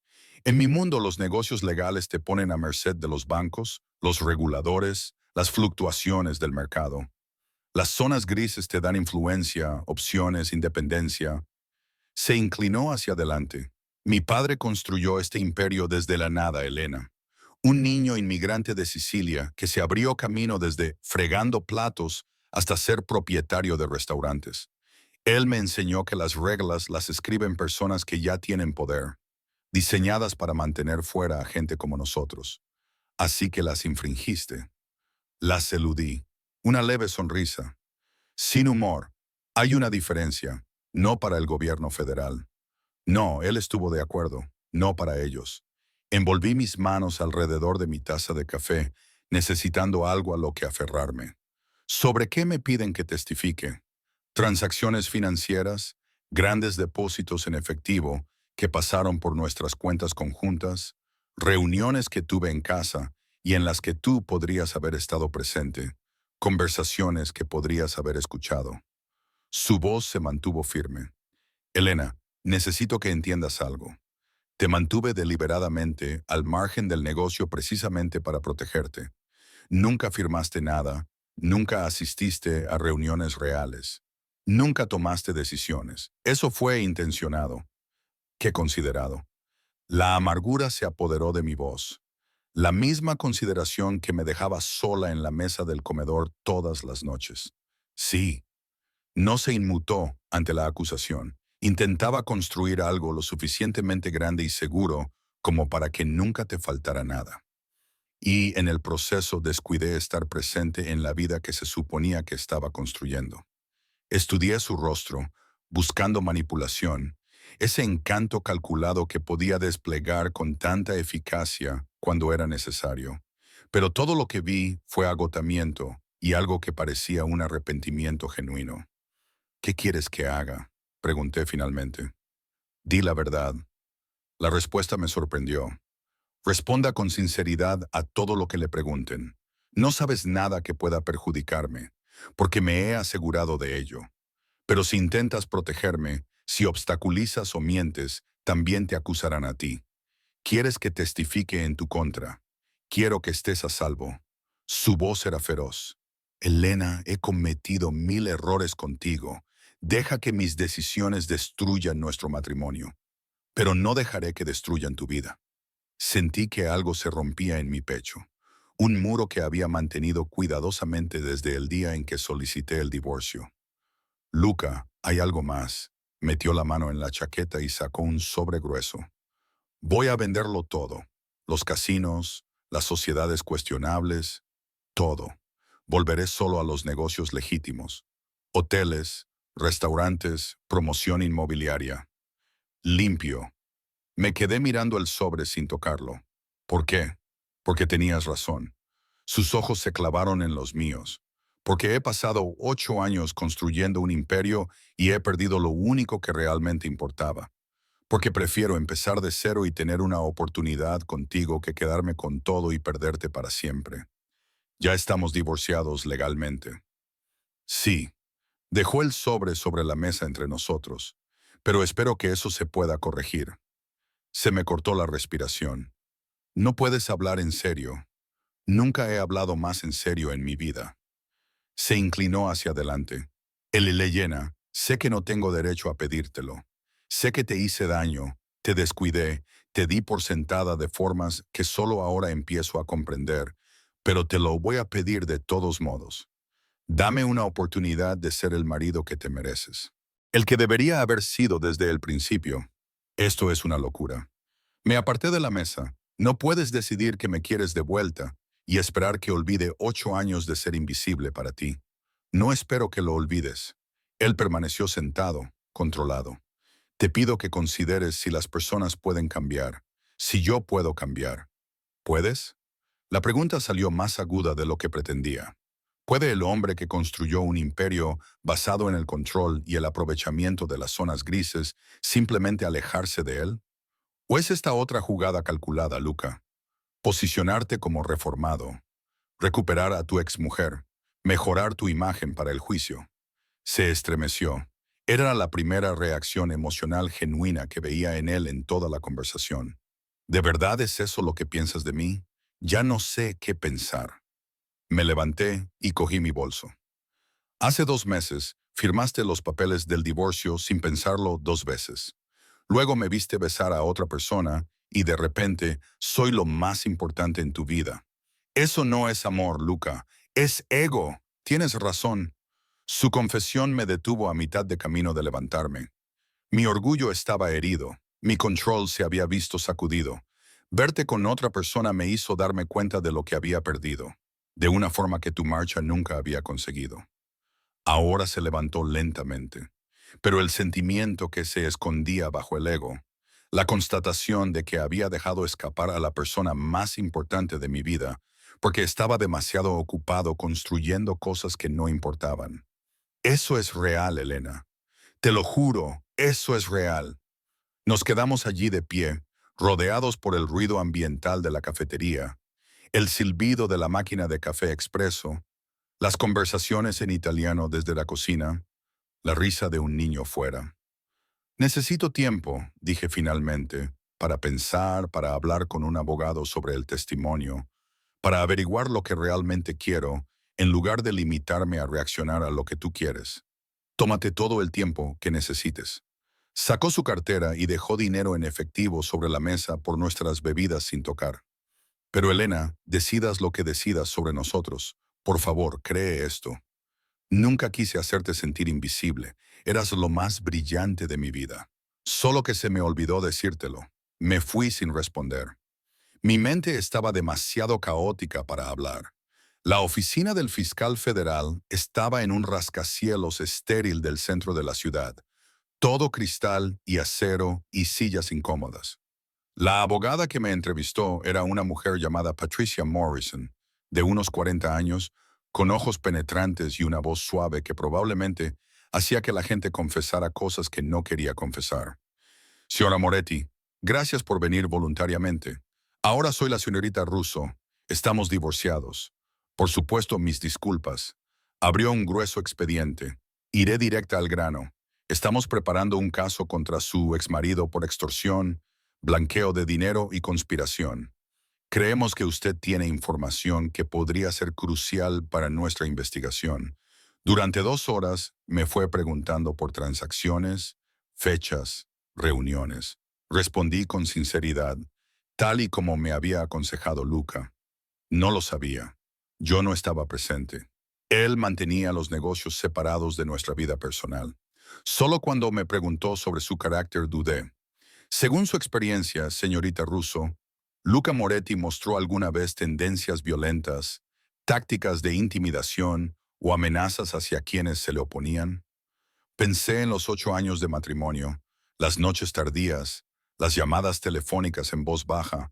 En mi mundo, los negocios legales te ponen a merced de los bancos, los reguladores, las fluctuaciones del mercado. Las zonas grises te dan influencia, opciones, independencia. Se inclinó hacia adelante. Mi padre construyó este imperio desde la nada, Elena. Un niño inmigrante de Sicilia que se abrió camino desde fregando platos hasta ser propietario de restaurantes. Él me enseñó que las reglas las escriben personas que ya tienen poder, diseñadas para mantener fuera a gente como nosotros. Así que las infringiste. Las eludí. Una leve sonrisa. Sin humor. Hay una diferencia. No para el gobierno federal. No, él estuvo de acuerdo. No para ellos. Envolví mis manos alrededor de mi taza de café, necesitando algo a lo que aferrarme. ¿Sobre qué me piden que testifique? Transacciones financieras, grandes depósitos en efectivo que pasaron por nuestras cuentas conjuntas, reuniones que tuve en casa y en las que tú podrías haber estado presente, conversaciones que podrías haber escuchado. Su voz se mantuvo firme. Elena, necesito que entiendas algo. Te mantuve deliberadamente al margen del negocio precisamente para protegerte. Nunca firmaste nada, nunca asististe a reuniones reales, nunca tomaste decisiones. Eso fue intencionado. Qué considerado. La amargura se apoderó de mi voz. La misma consideración que me dejaba sola en la mesa del comedor todas las noches. Sí, no se inmutó ante la acusación. Intentaba construir algo lo suficientemente grande y seguro como para que nunca te faltara nada. Y en el proceso descuidé estar presente en la vida que se suponía que estaba construyendo. Estudié su rostro, buscando manipulación, ese encanto calculado que podía desplegar con tanta eficacia cuando era necesario. Pero todo lo que vi fue agotamiento y algo que parecía un arrepentimiento genuino. ¿Qué quieres que haga? Pregunté finalmente. Di la verdad. La respuesta me sorprendió. Responda con sinceridad a todo lo que le pregunten. No sabes nada que pueda perjudicarme, porque me he asegurado de ello. Pero si intentas protegerme, si obstaculizas o mientes, también te acusarán a ti. ¿Quieres que testifique en tu contra? Quiero que estés a salvo. Su voz era feroz. Elena, he cometido 1000 errores contigo. Deja que mis decisiones destruyan nuestro matrimonio, pero no dejaré que destruyan tu vida. Sentí que algo se rompía en mi pecho, un muro que había mantenido cuidadosamente desde el día en que solicité el divorcio. Luca, hay algo más. Metió la mano en la chaqueta y sacó un sobre grueso. Voy a venderlo todo. Los casinos, las sociedades cuestionables, todo. Volveré solo a los negocios legítimos. Hoteles, restaurantes, promoción inmobiliaria. Limpio. Me quedé mirando el sobre sin tocarlo. ¿Por qué? Porque tenías razón. Sus ojos se clavaron en los míos. Porque he pasado 8 años construyendo un imperio y he perdido lo único que realmente importaba. Porque prefiero empezar de cero y tener una oportunidad contigo que quedarme con todo y perderte para siempre. Ya estamos divorciados legalmente. Sí, dejó el sobre la mesa entre nosotros, pero espero que eso se pueda corregir. Se me cortó la respiración. No puedes hablar en serio. Nunca he hablado más en serio en mi vida. Se inclinó hacia adelante. Elena, sé que no tengo derecho a pedírtelo. Sé que te hice daño, te descuidé, te di por sentada de formas que solo ahora empiezo a comprender, pero te lo voy a pedir de todos modos. Dame una oportunidad de ser el marido que te mereces. El que debería haber sido desde el principio. Esto es una locura. Me aparté de la mesa. No puedes decidir que me quieres de vuelta y esperar que olvide 8 años de ser invisible para ti. No espero que lo olvides. Él permaneció sentado, controlado. Te pido que consideres si las personas pueden cambiar, si yo puedo cambiar. ¿Puedes? La pregunta salió más aguda de lo que pretendía. ¿Puede el hombre que construyó un imperio basado en el control y el aprovechamiento de las zonas grises simplemente alejarse de él? ¿O es esta otra jugada calculada, Luca? Posicionarte como reformado, recuperar a tu exmujer, mejorar tu imagen para el juicio. Se estremeció. Era la primera reacción emocional genuina que veía en él en toda la conversación. ¿De verdad es eso lo que piensas de mí? Ya no sé qué pensar. Me levanté y cogí mi bolso. Hace 2 meses, firmaste los papeles del divorcio sin pensarlo 2 veces. Luego me viste besar a otra persona y de repente soy lo más importante en tu vida. Eso no es amor, Luca. Es ego. Tienes razón. Su confesión me detuvo a mitad de camino de levantarme. Mi orgullo estaba herido. Mi control se había visto sacudido. Verte con otra persona me hizo darme cuenta de lo que había perdido, de una forma que tu marcha nunca había conseguido. Ahora se levantó lentamente, pero el sentimiento que se escondía bajo el ego, la constatación de que había dejado escapar a la persona más importante de mi vida, porque estaba demasiado ocupado construyendo cosas que no importaban. Eso es real, Elena. Te lo juro, eso es real. Nos quedamos allí de pie, rodeados por el ruido ambiental de la cafetería, el silbido de la máquina de café expreso, las conversaciones en italiano desde la cocina, la risa de un niño fuera. Necesito tiempo, dije finalmente, para pensar, para hablar con un abogado sobre el testimonio, para averiguar lo que realmente quiero, en lugar de limitarme a reaccionar a lo que tú quieres. Tómate todo el tiempo que necesites. Sacó su cartera y dejó dinero en efectivo sobre la mesa por nuestras bebidas sin tocar. Pero Elena, decidas lo que decidas sobre nosotros. Por favor, cree esto. Nunca quise hacerte sentir invisible. Eras lo más brillante de mi vida. Solo que se me olvidó decírtelo. Me fui sin responder. Mi mente estaba demasiado caótica para hablar. La oficina del fiscal federal estaba en un rascacielos estéril del centro de la ciudad. Todo cristal y acero y sillas incómodas. La abogada que me entrevistó era una mujer llamada Patricia Morrison, de unos 40 años, con ojos penetrantes y una voz suave que probablemente hacía que la gente confesara cosas que no quería confesar. Señora Moretti, gracias por venir voluntariamente. Ahora soy la señorita Russo. Estamos divorciados. Por supuesto, mis disculpas. Abrió un grueso expediente. Iré directa al grano. Estamos preparando un caso contra su exmarido por extorsión, blanqueo de dinero y conspiración. Creemos que usted tiene información que podría ser crucial para nuestra investigación. Durante 2 horas me fue preguntando por transacciones, fechas, reuniones. Respondí con sinceridad, tal y como me había aconsejado Luca. No lo sabía. Yo no estaba presente. Él mantenía los negocios separados de nuestra vida personal. Solo cuando me preguntó sobre su carácter dudé. Según su experiencia, señorita Russo, Luca Moretti mostró alguna vez tendencias violentas, tácticas de intimidación o amenazas hacia quienes se le oponían. Pensé en los 8 años de matrimonio, las noches tardías, las llamadas telefónicas en voz baja,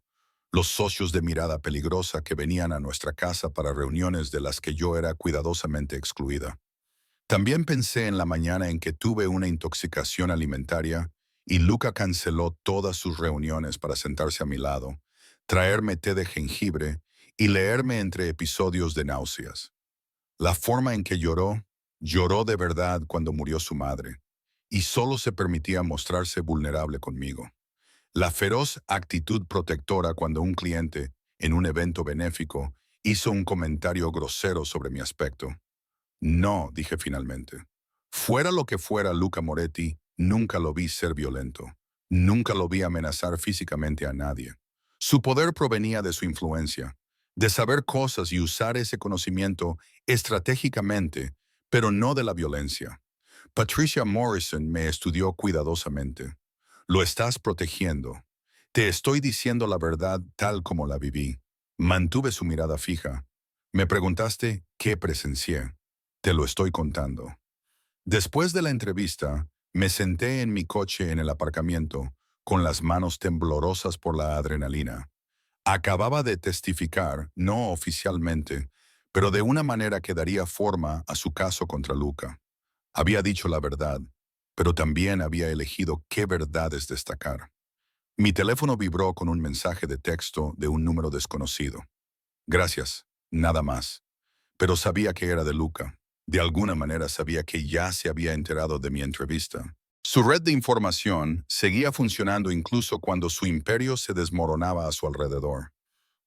los socios de mirada peligrosa que venían a nuestra casa para reuniones de las que yo era cuidadosamente excluida. También pensé en la mañana en que tuve una intoxicación alimentaria y Luca canceló todas sus reuniones para sentarse a mi lado, traerme té de jengibre y leerme entre episodios de náuseas. La forma en que lloró de verdad cuando murió su madre, y solo se permitía mostrarse vulnerable conmigo. La feroz actitud protectora cuando un cliente, en un evento benéfico, hizo un comentario grosero sobre mi aspecto. No, dije finalmente. Fuera lo que fuera Luca Moretti, nunca lo vi ser violento. Nunca lo vi amenazar físicamente a nadie. Su poder provenía de su influencia, de saber cosas y usar ese conocimiento estratégicamente, pero no de la violencia. Patricia Morrison me estudió cuidadosamente. Lo estás protegiendo. Te estoy diciendo la verdad tal como la viví. Mantuve su mirada fija. Me preguntaste qué presencié. Te lo estoy contando. Después de la entrevista, me senté en mi coche en el aparcamiento, con las manos temblorosas por la adrenalina. Acababa de testificar, no oficialmente, pero de una manera que daría forma a su caso contra Luca. Había dicho la verdad, pero también había elegido qué verdades destacar. Mi teléfono vibró con un mensaje de texto de un número desconocido. Gracias, nada más. Pero sabía que era de Luca. De alguna manera sabía que ya se había enterado de mi entrevista. Su red de información seguía funcionando incluso cuando su imperio se desmoronaba a su alrededor.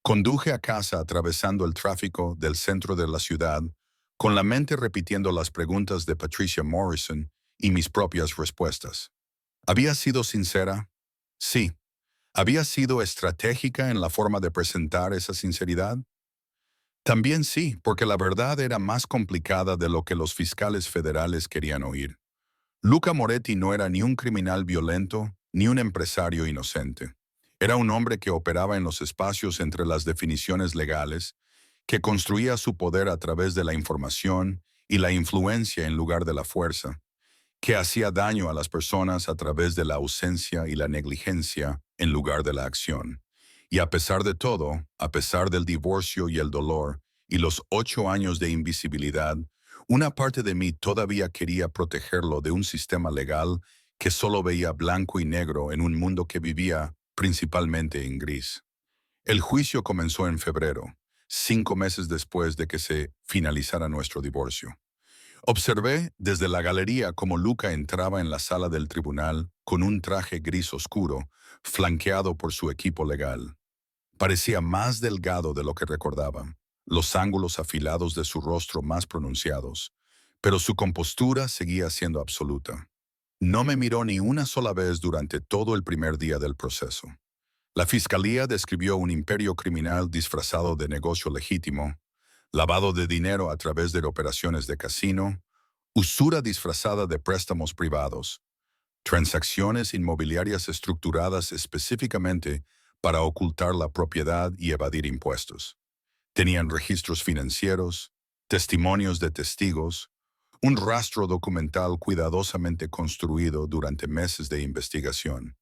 Conduje a casa atravesando el tráfico del centro de la ciudad, con la mente repitiendo las preguntas de Patricia Morrison y mis propias respuestas. ¿Había sido sincera? Sí. ¿Había sido estratégica en la forma de presentar esa sinceridad? También sí, porque la verdad era más complicada de lo que los fiscales federales querían oír. Luca Moretti no era ni un criminal violento ni un empresario inocente. Era un hombre que operaba en los espacios entre las definiciones legales, que construía su poder a través de la información y la influencia en lugar de la fuerza, que hacía daño a las personas a través de la ausencia y la negligencia en lugar de la acción. Y a pesar de todo, a pesar del divorcio y el dolor, y los 8 años de invisibilidad, una parte de mí todavía quería protegerlo de un sistema legal que solo veía blanco y negro en un mundo que vivía principalmente en gris. El juicio comenzó en febrero, 5 meses después de que se finalizara nuestro divorcio. Observé desde la galería cómo Luca entraba en la sala del tribunal con un traje gris oscuro, flanqueado por su equipo legal. Parecía más delgado de lo que recordaba, los ángulos afilados de su rostro más pronunciados, pero su compostura seguía siendo absoluta. No me miró ni una sola vez durante todo el primer día del proceso. La fiscalía describió un imperio criminal disfrazado de negocio legítimo, lavado de dinero a través de operaciones de casino, usura disfrazada de préstamos privados, transacciones inmobiliarias estructuradas específicamente para ocultar la propiedad y evadir impuestos. Tenían registros financieros, testimonios de testigos, un rastro documental cuidadosamente construido durante meses de investigación.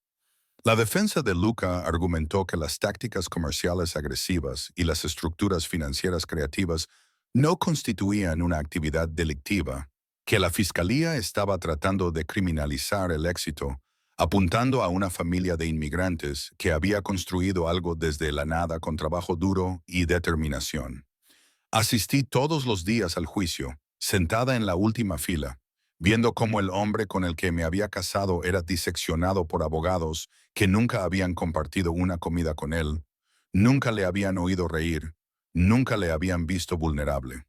La defensa de Luca argumentó que las tácticas comerciales agresivas y las estructuras financieras creativas no constituían una actividad delictiva, que la fiscalía estaba tratando de criminalizar el éxito, apuntando a una familia de inmigrantes que había construido algo desde la nada con trabajo duro y determinación. Asistí todos los días al juicio, sentada en la última fila, viendo cómo el hombre con el que me había casado era diseccionado por abogados que nunca habían compartido una comida con él, nunca le habían oído reír, nunca le habían visto vulnerable.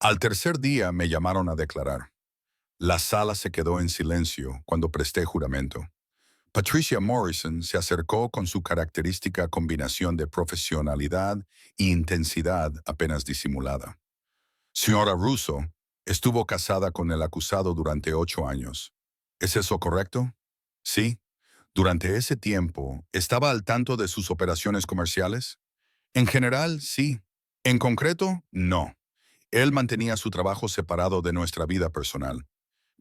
Al tercer día me llamaron a declarar. La sala se quedó en silencio cuando presté juramento. Patricia Morrison se acercó con su característica combinación de profesionalidad e intensidad apenas disimulada. Señora Russo, estuvo casada con el acusado durante 8 años. ¿Es eso correcto? Sí. Durante ese tiempo, ¿estaba al tanto de sus operaciones comerciales? En general, sí. En concreto, no. Él mantenía su trabajo separado de nuestra vida personal.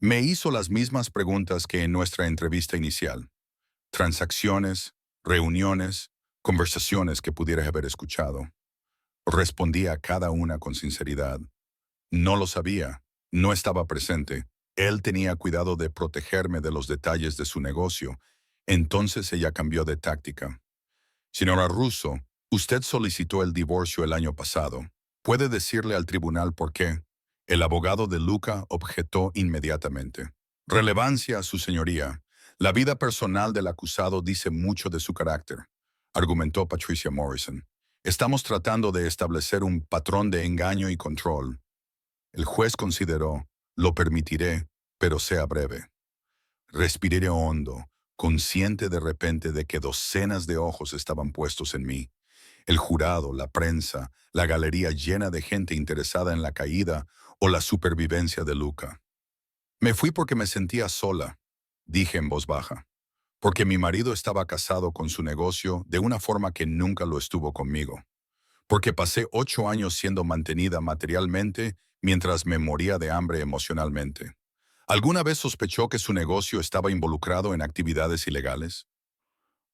Me hizo las mismas preguntas que en nuestra entrevista inicial. Transacciones, reuniones, conversaciones que pudiera haber escuchado. Respondí a cada una con sinceridad. No lo sabía, no estaba presente. Él tenía cuidado de protegerme de los detalles de su negocio. Entonces ella cambió de táctica. Señora Russo, usted solicitó el divorcio el año pasado. ¿Puede decirle al tribunal por qué? El abogado de Luca objetó inmediatamente. Relevancia, su señoría. La vida personal del acusado dice mucho de su carácter, argumentó Patricia Morrison. Estamos tratando de establecer un patrón de engaño y control. El juez consideró, lo permitiré, pero sea breve. Respiré hondo, consciente de repente de que docenas de ojos estaban puestos en mí. El jurado, la prensa, la galería llena de gente interesada en la caída o la supervivencia de Luca. Me fui porque me sentía sola, dije en voz baja, porque mi marido estaba casado con su negocio de una forma que nunca lo estuvo conmigo, porque pasé 8 años siendo mantenida materialmente mientras me moría de hambre emocionalmente. ¿Alguna vez sospechó que su negocio estaba involucrado en actividades ilegales?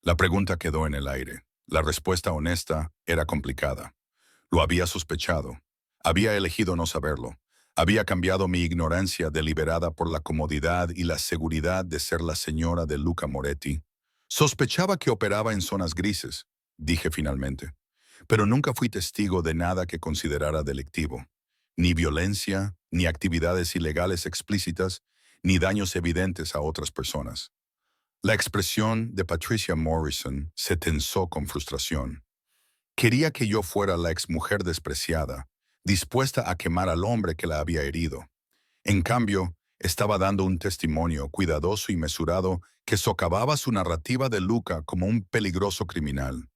La pregunta quedó en el aire. La respuesta honesta era complicada. Lo había sospechado. Había elegido no saberlo. Había cambiado mi ignorancia deliberada por la comodidad y la seguridad de ser la señora de Luca Moretti. Sospechaba que operaba en zonas grises, dije finalmente, pero nunca fui testigo de nada que considerara delictivo. Ni violencia, ni actividades ilegales explícitas, ni daños evidentes a otras personas. La expresión de Patricia Morrison se tensó con frustración. Quería que yo fuera la exmujer despreciada, dispuesta a quemar al hombre que la había herido. En cambio, estaba dando un testimonio cuidadoso y mesurado que socavaba su narrativa de Luca como un peligroso criminal.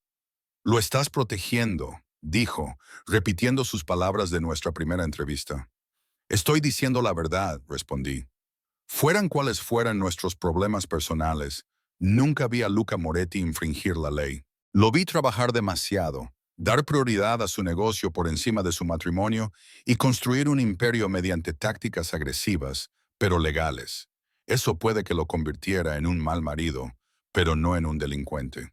Lo estás protegiendo, dijo, repitiendo sus palabras de nuestra primera entrevista. Estoy diciendo la verdad, respondí. Fueran cuales fueran nuestros problemas personales, nunca vi a Luca Moretti infringir la ley. Lo vi trabajar demasiado, dar prioridad a su negocio por encima de su matrimonio y construir un imperio mediante tácticas agresivas, pero legales. Eso puede que lo convirtiera en un mal marido, pero no en un delincuente.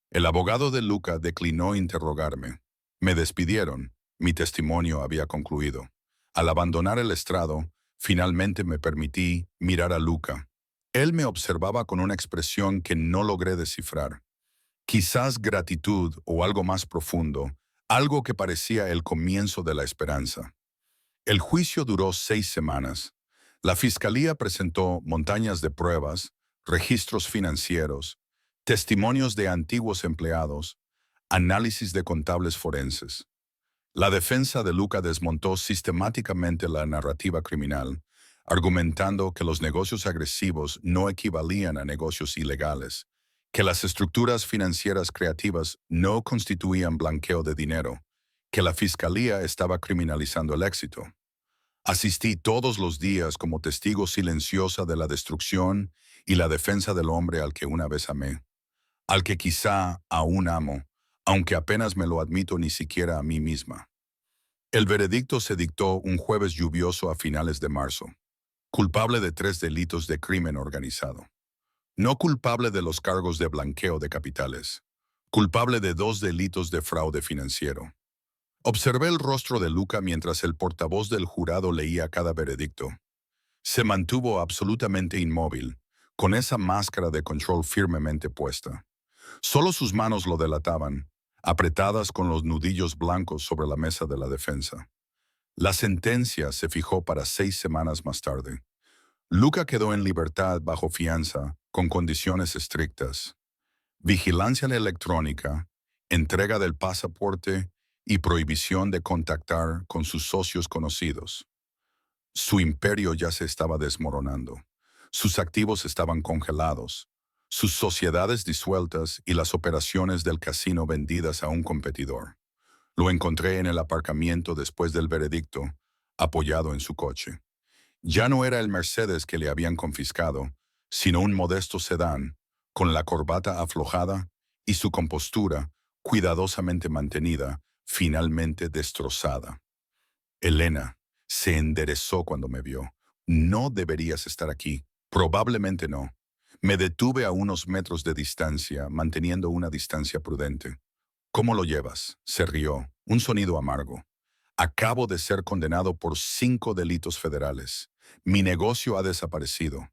El abogado de Luca declinó interrogarme. Me despidieron. Mi testimonio había concluido. Al abandonar el estrado, finalmente me permití mirar a Luca. Él me observaba con una expresión que no logré descifrar. Quizás gratitud o algo más profundo, algo que parecía el comienzo de la esperanza. El juicio duró 6 semanas. La fiscalía presentó montañas de pruebas, registros financieros, testimonios de antiguos empleados, análisis de contables forenses. La defensa de Luca desmontó sistemáticamente la narrativa criminal, argumentando que los negocios agresivos no equivalían a negocios ilegales, que las estructuras financieras creativas no constituían blanqueo de dinero, que la fiscalía estaba criminalizando el éxito. Asistí todos los días como testigo silenciosa de la destrucción y la defensa del hombre al que una vez amé, al que quizá aún amo, aunque apenas me lo admito ni siquiera a mí misma. El veredicto se dictó un jueves lluvioso a finales de marzo. Culpable de 3 delitos de crimen organizado. No culpable de los cargos de blanqueo de capitales. Culpable de 2 delitos de fraude financiero. Observé el rostro de Luca mientras el portavoz del jurado leía cada veredicto. Se mantuvo absolutamente inmóvil, con esa máscara de control firmemente puesta. Solo sus manos lo delataban, apretadas con los nudillos blancos sobre la mesa de la defensa. La sentencia se fijó para 6 semanas más tarde. Luca quedó en libertad bajo fianza, con condiciones estrictas: vigilancia electrónica, entrega del pasaporte y prohibición de contactar con sus socios conocidos. Su imperio ya se estaba desmoronando. Sus activos estaban congelados, sus sociedades disueltas y las operaciones del casino vendidas a un competidor. Lo encontré en el aparcamiento después del veredicto, apoyado en su coche. Ya no era el Mercedes que le habían confiscado, sino un modesto sedán, con la corbata aflojada y su compostura, cuidadosamente mantenida, finalmente destrozada. Elena se enderezó cuando me vio. No deberías estar aquí. Probablemente no. Me detuve a unos metros de distancia, manteniendo una distancia prudente. ¿Cómo lo llevas? Se rió, un sonido amargo. Acabo de ser condenado por 5 delitos federales. Mi negocio ha desaparecido.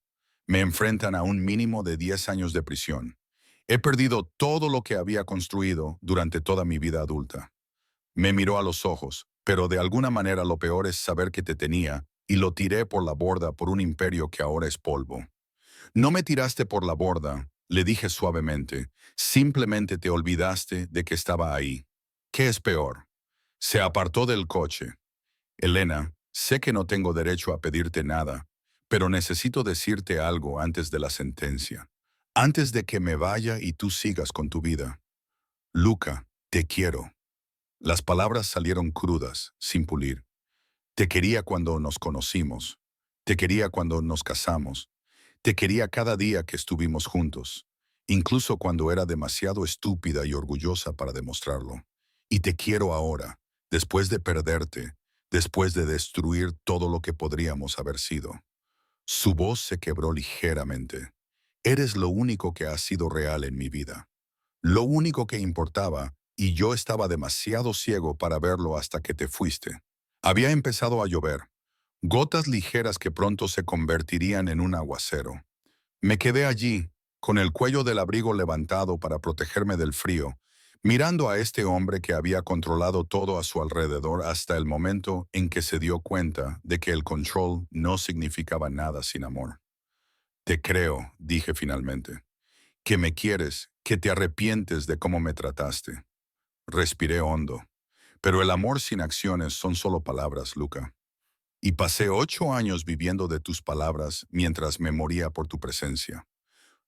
Me enfrentan a un mínimo de 10 años de prisión. He perdido todo lo que había construido durante toda mi vida adulta. Me miró a los ojos, pero de alguna manera lo peor es saber que te tenía, y lo tiré por la borda por un imperio que ahora es polvo. No me tiraste por la borda, le dije suavemente, simplemente te olvidaste de que estaba ahí. ¿Qué es peor? Se apartó del coche. Elena, sé que no tengo derecho a pedirte nada, pero necesito decirte algo antes de la sentencia. Antes de que me vaya y tú sigas con tu vida. Luca, te quiero. Las palabras salieron crudas, sin pulir. Te quería cuando nos conocimos. Te quería cuando nos casamos. Te quería cada día que estuvimos juntos, incluso cuando era demasiado estúpida y orgullosa para demostrarlo. Y te quiero ahora, después de perderte, después de destruir todo lo que podríamos haber sido. Su voz se quebró ligeramente. Eres lo único que ha sido real en mi vida. Lo único que importaba, y yo estaba demasiado ciego para verlo hasta que te fuiste. Había empezado a llover, gotas ligeras que pronto se convertirían en un aguacero. Me quedé allí, con el cuello del abrigo levantado para protegerme del frío, mirando a este hombre que había controlado todo a su alrededor hasta el momento en que se dio cuenta de que el control no significaba nada sin amor. Te creo, dije finalmente, que me quieres, que te arrepientes de cómo me trataste. Respiré hondo. Pero el amor sin acciones son solo palabras, Luca. Y pasé 8 años viviendo de tus palabras mientras me moría por tu presencia.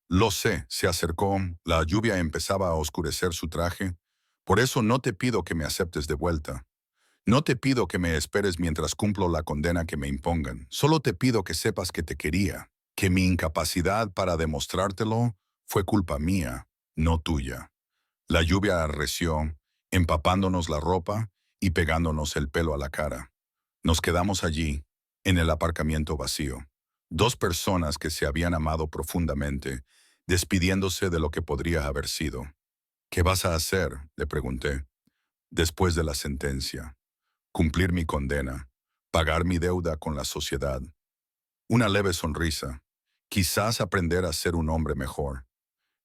Lo sé, se acercó, la lluvia empezaba a oscurecer su traje. Por eso no te pido que me aceptes de vuelta. No te pido que me esperes mientras cumplo la condena que me impongan. Solo te pido que sepas que te quería, que mi incapacidad para demostrártelo fue culpa mía, no tuya. La lluvia arreció, empapándonos la ropa y pegándonos el pelo a la cara. Nos quedamos allí, en el aparcamiento vacío. Dos personas que se habían amado profundamente, despidiéndose de lo que podría haber sido. ¿Qué vas a hacer?, le pregunté. Después de la sentencia. Cumplir mi condena. Pagar mi deuda con la sociedad. Una leve sonrisa. Quizás aprender a ser un hombre mejor.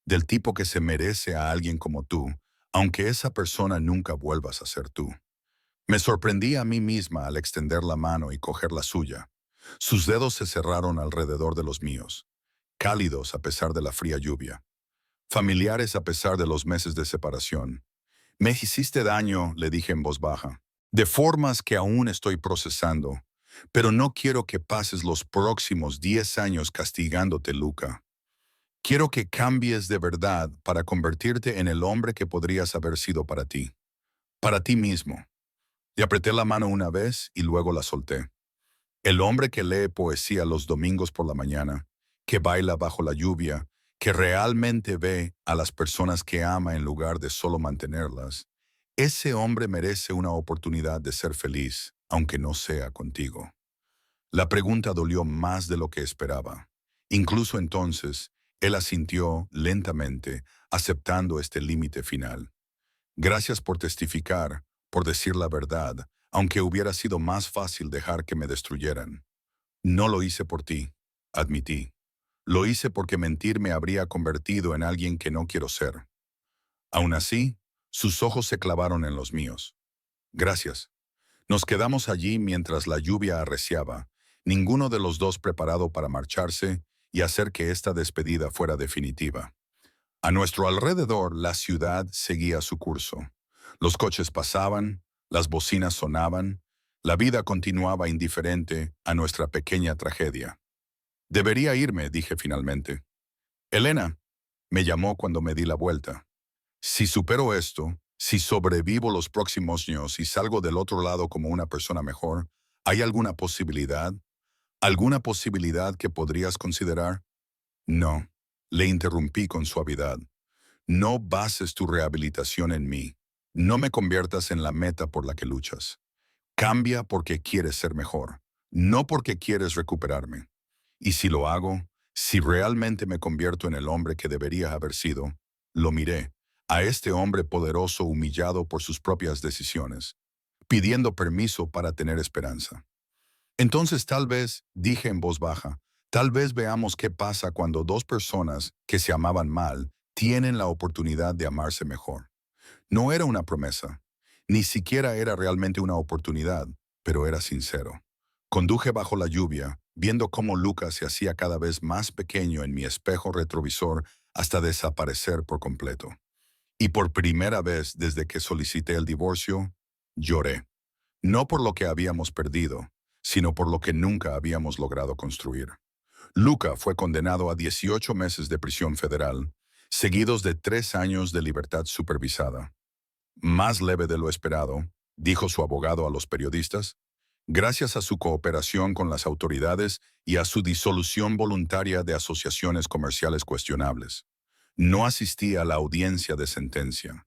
Del tipo que se merece a alguien como tú, aunque esa persona nunca vuelvas a ser tú. Me sorprendí a mí misma al extender la mano y coger la suya. Sus dedos se cerraron alrededor de los míos, cálidos a pesar de la fría lluvia, familiares a pesar de los meses de separación. Me hiciste daño, le dije en voz baja, de formas que aún estoy procesando, pero no quiero que pases los próximos 10 años castigándote, Luca. Quiero que cambies de verdad para convertirte en el hombre que podrías haber sido para ti mismo. Le apreté la mano una vez y luego la solté. El hombre que lee poesía los domingos por la mañana, que baila bajo la lluvia, que realmente ve a las personas que ama en lugar de solo mantenerlas, ese hombre merece una oportunidad de ser feliz, aunque no sea contigo. La pregunta dolió más de lo que esperaba. Incluso entonces, él asintió lentamente, aceptando este límite final. Gracias por testificar, por decir la verdad, aunque hubiera sido más fácil dejar que me destruyeran. No lo hice por ti, admití. Lo hice porque mentir me habría convertido en alguien que no quiero ser. Aún así, sus ojos se clavaron en los míos. Gracias. Nos quedamos allí mientras la lluvia arreciaba, ninguno de los dos preparado para marcharse y hacer que esta despedida fuera definitiva. A nuestro alrededor, la ciudad seguía su curso. Los coches pasaban, las bocinas sonaban, la vida continuaba indiferente a nuestra pequeña tragedia. Debería irme, dije finalmente. Elena, me llamó cuando me di la vuelta. Si supero esto, si sobrevivo los próximos años y salgo del otro lado como una persona mejor, ¿hay alguna posibilidad? ¿Alguna posibilidad que podrías considerar? No, le interrumpí con suavidad. No bases tu rehabilitación en mí. No me conviertas en la meta por la que luchas. Cambia porque quieres ser mejor, no porque quieres recuperarme. Y si lo hago, si realmente me convierto en el hombre que debería haber sido, lo miré, a este hombre poderoso humillado por sus propias decisiones, pidiendo permiso para tener esperanza. Entonces tal vez, dije en voz baja, tal vez veamos qué pasa cuando dos personas que se amaban mal tienen la oportunidad de amarse mejor. No era una promesa, ni siquiera era realmente una oportunidad, pero era sincero. Conduje bajo la lluvia, viendo cómo Lucas se hacía cada vez más pequeño en mi espejo retrovisor hasta desaparecer por completo. Y por primera vez desde que solicité el divorcio, lloré. No por lo que habíamos perdido, sino por lo que nunca habíamos logrado construir. Luca fue condenado a 18 meses de prisión federal, seguidos de 3 años de libertad supervisada. Más leve de lo esperado, dijo su abogado a los periodistas, gracias a su cooperación con las autoridades y a su disolución voluntaria de asociaciones comerciales cuestionables. No asistí a la audiencia de sentencia.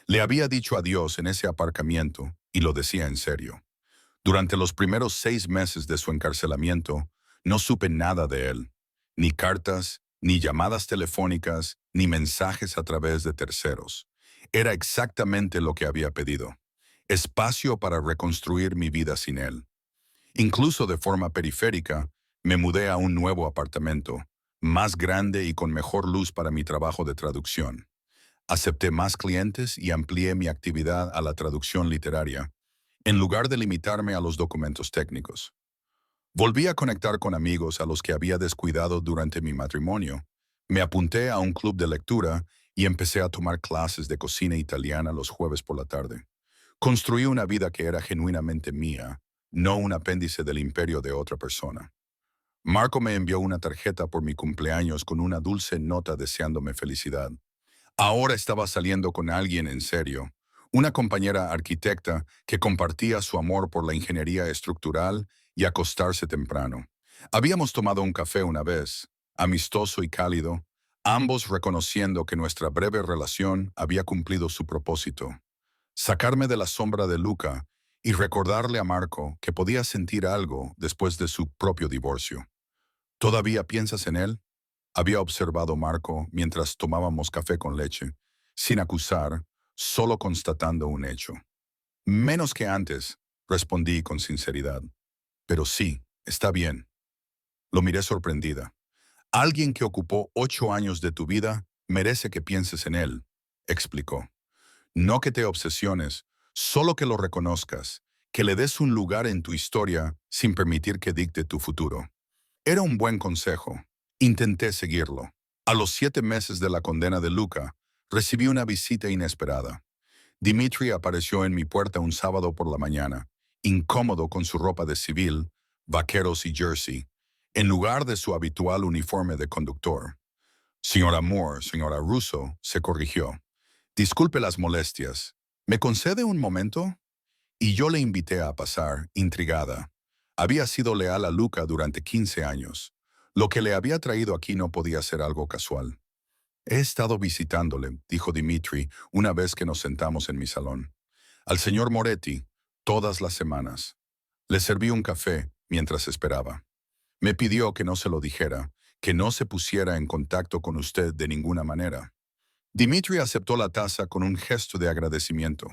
Le había dicho adiós en ese aparcamiento y lo decía en serio. Durante los primeros 6 meses de su encarcelamiento, no supe nada de él, ni cartas, ni llamadas telefónicas, ni mensajes a través de terceros. Era exactamente lo que había pedido. Espacio para reconstruir mi vida sin él. Incluso de forma periférica, me mudé a un nuevo apartamento, más grande y con mejor luz para mi trabajo de traducción. Acepté más clientes y amplié mi actividad a la traducción literaria, en lugar de limitarme a los documentos técnicos. Volví a conectar con amigos a los que había descuidado durante mi matrimonio. Me apunté a un club de lectura y empecé a tomar clases de cocina italiana los jueves por la tarde. Construí una vida que era genuinamente mía, no un apéndice del imperio de otra persona. Marco me envió una tarjeta por mi cumpleaños con una dulce nota deseándome felicidad. Ahora estaba saliendo con alguien en serio, una compañera arquitecta que compartía su amor por la ingeniería estructural y acostarse temprano. Habíamos tomado un café una vez, amistoso y cálido, ambos reconociendo que nuestra breve relación había cumplido su propósito. Sacarme de la sombra de Luca y recordarle a Marco que podía sentir algo después de su propio divorcio. ¿Todavía piensas en él? Había observado Marco mientras tomábamos café con leche, sin acusar, solo constatando un hecho. Menos que antes, respondí con sinceridad. Pero sí, está bien. Lo miré sorprendida. Alguien que ocupó 8 años de tu vida merece que pienses en él, explicó. No que te obsesiones, solo que lo reconozcas, que le des un lugar en tu historia sin permitir que dicte tu futuro. Era un buen consejo. Intenté seguirlo. A los 7 meses de la condena de Luca, recibí una visita inesperada. Dimitri apareció en mi puerta un sábado por la mañana, incómodo con su ropa de civil, vaqueros y jersey, en lugar de su habitual uniforme de conductor. Señora Moore, señora Russo, se corrigió. Disculpe las molestias. ¿Me concede un momento? Y yo le invité a pasar, intrigada. Había sido leal a Luca durante 15 años. Lo que le había traído aquí no podía ser algo casual. He estado visitándole, dijo Dimitri una vez que nos sentamos en mi salón. Al señor Moretti, todas las semanas. Le serví un café mientras esperaba. Me pidió que no se lo dijera, que no se pusiera en contacto con usted de ninguna manera. Dimitri aceptó la taza con un gesto de agradecimiento.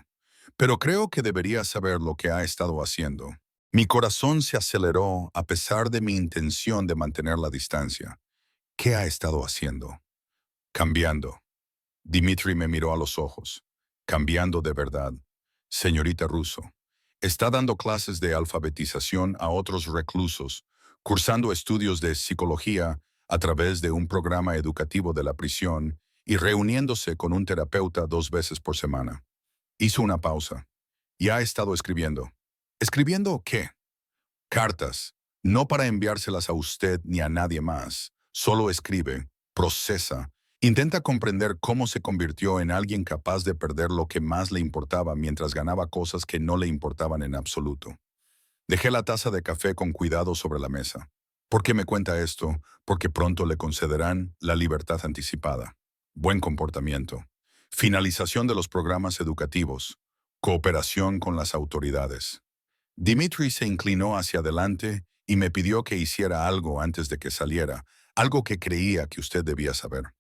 Pero creo que debería saber lo que ha estado haciendo. Mi corazón se aceleró a pesar de mi intención de mantener la distancia. ¿Qué ha estado haciendo? Cambiando. Dimitri me miró a los ojos. Cambiando de verdad. Señorita Russo, está dando clases de alfabetización a otros reclusos, cursando estudios de psicología a través de un programa educativo de la prisión y reuniéndose con un terapeuta 2 veces por semana. Hizo una pausa. Y ha estado escribiendo. ¿Escribiendo qué? Cartas. No para enviárselas a usted ni a nadie más. Solo escribe, procesa, intenta comprender cómo se convirtió en alguien capaz de perder lo que más le importaba mientras ganaba cosas que no le importaban en absoluto. Dejé la taza de café con cuidado sobre la mesa. ¿Por qué me cuenta esto? Porque pronto le concederán la libertad anticipada. Buen comportamiento. Finalización de los programas educativos. Cooperación con las autoridades. Dimitri se inclinó hacia adelante y me pidió que hiciera algo antes de que saliera, algo que creía que usted debía saber.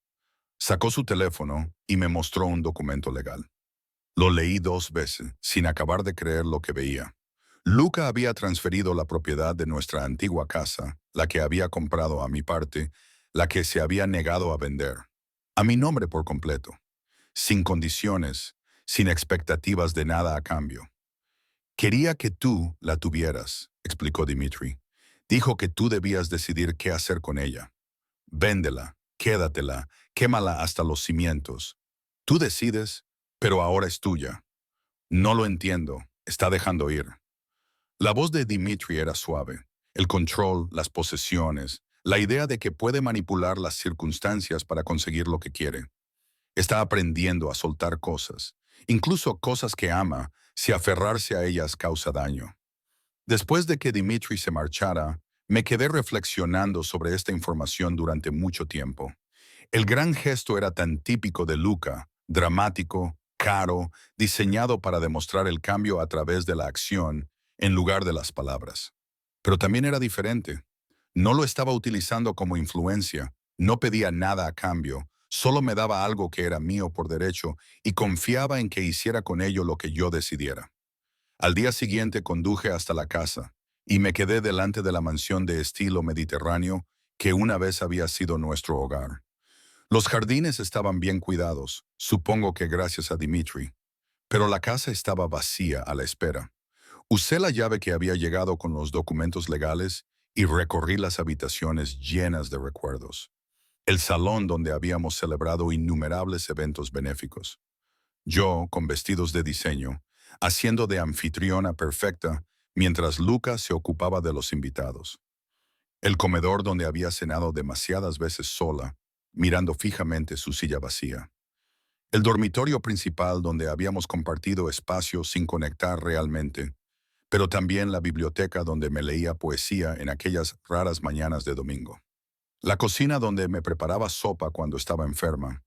Sacó su teléfono y me mostró un documento legal. Lo leí 2 veces, sin acabar de creer lo que veía. Luca había transferido la propiedad de nuestra antigua casa, la que había comprado a mi parte, la que se había negado a vender, a mi nombre por completo, sin condiciones, sin expectativas de nada a cambio. Quería que tú la tuvieras, explicó Dimitri. Dijo que tú debías decidir qué hacer con ella. Véndela, quédatela, quémala hasta los cimientos. Tú decides, pero ahora es tuya. No lo entiendo, está dejando ir. La voz de Dimitri era suave. El control, las posesiones, la idea de que puede manipular las circunstancias para conseguir lo que quiere. Está aprendiendo a soltar cosas, incluso cosas que ama, si aferrarse a ellas causa daño. Después de que Dimitri se marchara, me quedé reflexionando sobre esta información durante mucho tiempo. El gran gesto era tan típico de Luca, dramático, caro, diseñado para demostrar el cambio a través de la acción en lugar de las palabras. Pero también era diferente. No lo estaba utilizando como influencia, no pedía nada a cambio, solo me daba algo que era mío por derecho y confiaba en que hiciera con ello lo que yo decidiera. Al día siguiente conduje hasta la casa y me quedé delante de la mansión de estilo mediterráneo que una vez había sido nuestro hogar. Los jardines estaban bien cuidados, supongo que gracias a Dimitri, pero la casa estaba vacía a la espera. Usé la llave que había llegado con los documentos legales y recorrí las habitaciones llenas de recuerdos. El salón donde habíamos celebrado innumerables eventos benéficos. Yo, con vestidos de diseño, haciendo de anfitriona perfecta, mientras Lucas se ocupaba de los invitados. El comedor donde había cenado demasiadas veces sola, mirando fijamente su silla vacía. El dormitorio principal donde habíamos compartido espacio sin conectar realmente, pero también la biblioteca donde me leía poesía en aquellas raras mañanas de domingo. La cocina donde me preparaba sopa cuando estaba enferma.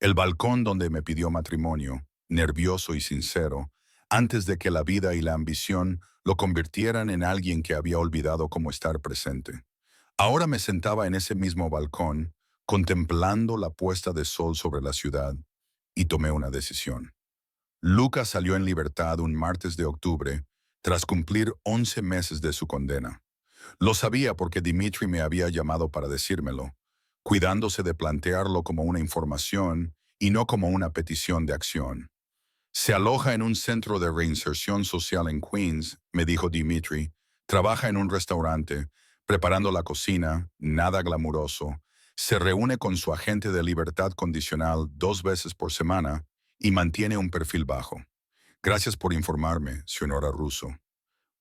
El balcón donde me pidió matrimonio, nervioso y sincero, antes de que la vida y la ambición lo convirtieran en alguien que había olvidado cómo estar presente. Ahora me sentaba en ese mismo balcón, contemplando la puesta de sol sobre la ciudad, y tomé una decisión. Lucas salió en libertad un martes de octubre, tras cumplir 11 meses de su condena. Lo sabía porque Dimitri me había llamado para decírmelo, cuidándose de plantearlo como una información y no como una petición de acción. Se aloja en un centro de reinserción social en Queens, me dijo Dimitri. Trabaja en un restaurante, preparando la cocina, nada glamuroso. Se reúne con su agente de libertad condicional 2 veces por semana y mantiene un perfil bajo. Gracias por informarme, señora Russo.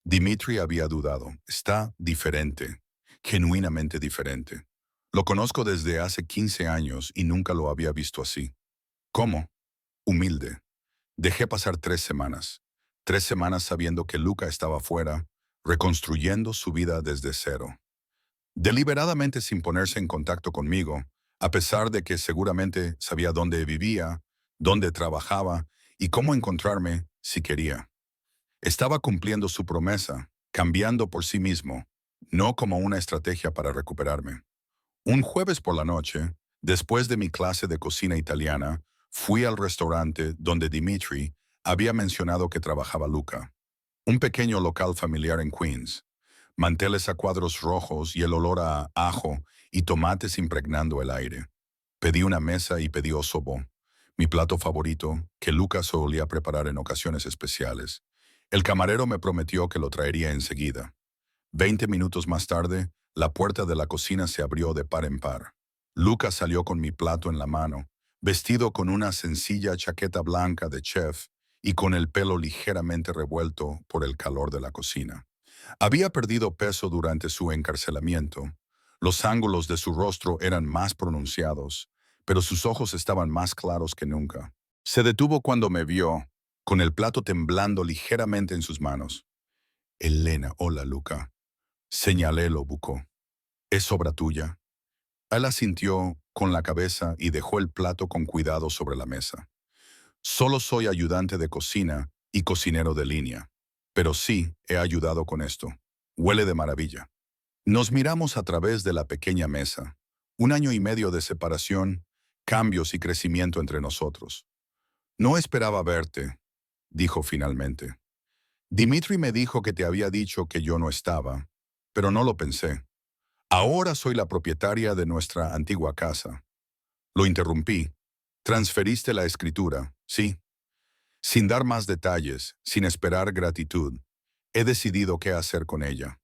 Dimitri había dudado. Está diferente, genuinamente diferente. Lo conozco desde hace 15 años y nunca lo había visto así. ¿Cómo? Humilde. Dejé pasar 3 semanas. 3 semanas sabiendo que Luca estaba fuera, reconstruyendo su vida desde cero. Deliberadamente sin ponerse en contacto conmigo, a pesar de que seguramente sabía dónde vivía, dónde trabajaba y cómo encontrarme si quería. Estaba cumpliendo su promesa, cambiando por sí mismo, no como una estrategia para recuperarme. Un jueves por la noche, después de mi clase de cocina italiana, fui al restaurante donde Dimitri había mencionado que trabajaba Luca. Un pequeño local familiar en Queens, manteles a cuadros rojos y el olor a ajo y tomates impregnando el aire. Pedí una mesa y pedí osobo, mi plato favorito, que Lucas solía preparar en ocasiones especiales. El camarero me prometió que lo traería enseguida. 20 minutos más tarde, la puerta de la cocina se abrió de par en par. Lucas salió con mi plato en la mano, vestido con una sencilla chaqueta blanca de chef y con el pelo ligeramente revuelto por el calor de la cocina. Había perdido peso durante su encarcelamiento. Los ángulos de su rostro eran más pronunciados, pero sus ojos estaban más claros que nunca. Se detuvo cuando me vio, con el plato temblando ligeramente en sus manos. Elena, hola, Luca. Señalé lo bucó. ¿Es obra tuya? Él asintió con la cabeza y dejó el plato con cuidado sobre la mesa. Solo soy ayudante de cocina y cocinero de línea, pero sí he ayudado con esto. Huele de maravilla. Nos miramos a través de la pequeña mesa. 1 año y medio de separación, cambios y crecimiento entre nosotros. No esperaba verte, dijo finalmente. Dimitri me dijo que te había dicho que yo no estaba, pero no lo pensé. Ahora soy la propietaria de nuestra antigua casa. Lo interrumpí. Transferiste la escritura, sí. Sin dar más detalles, sin esperar gratitud, he decidido qué hacer con ella.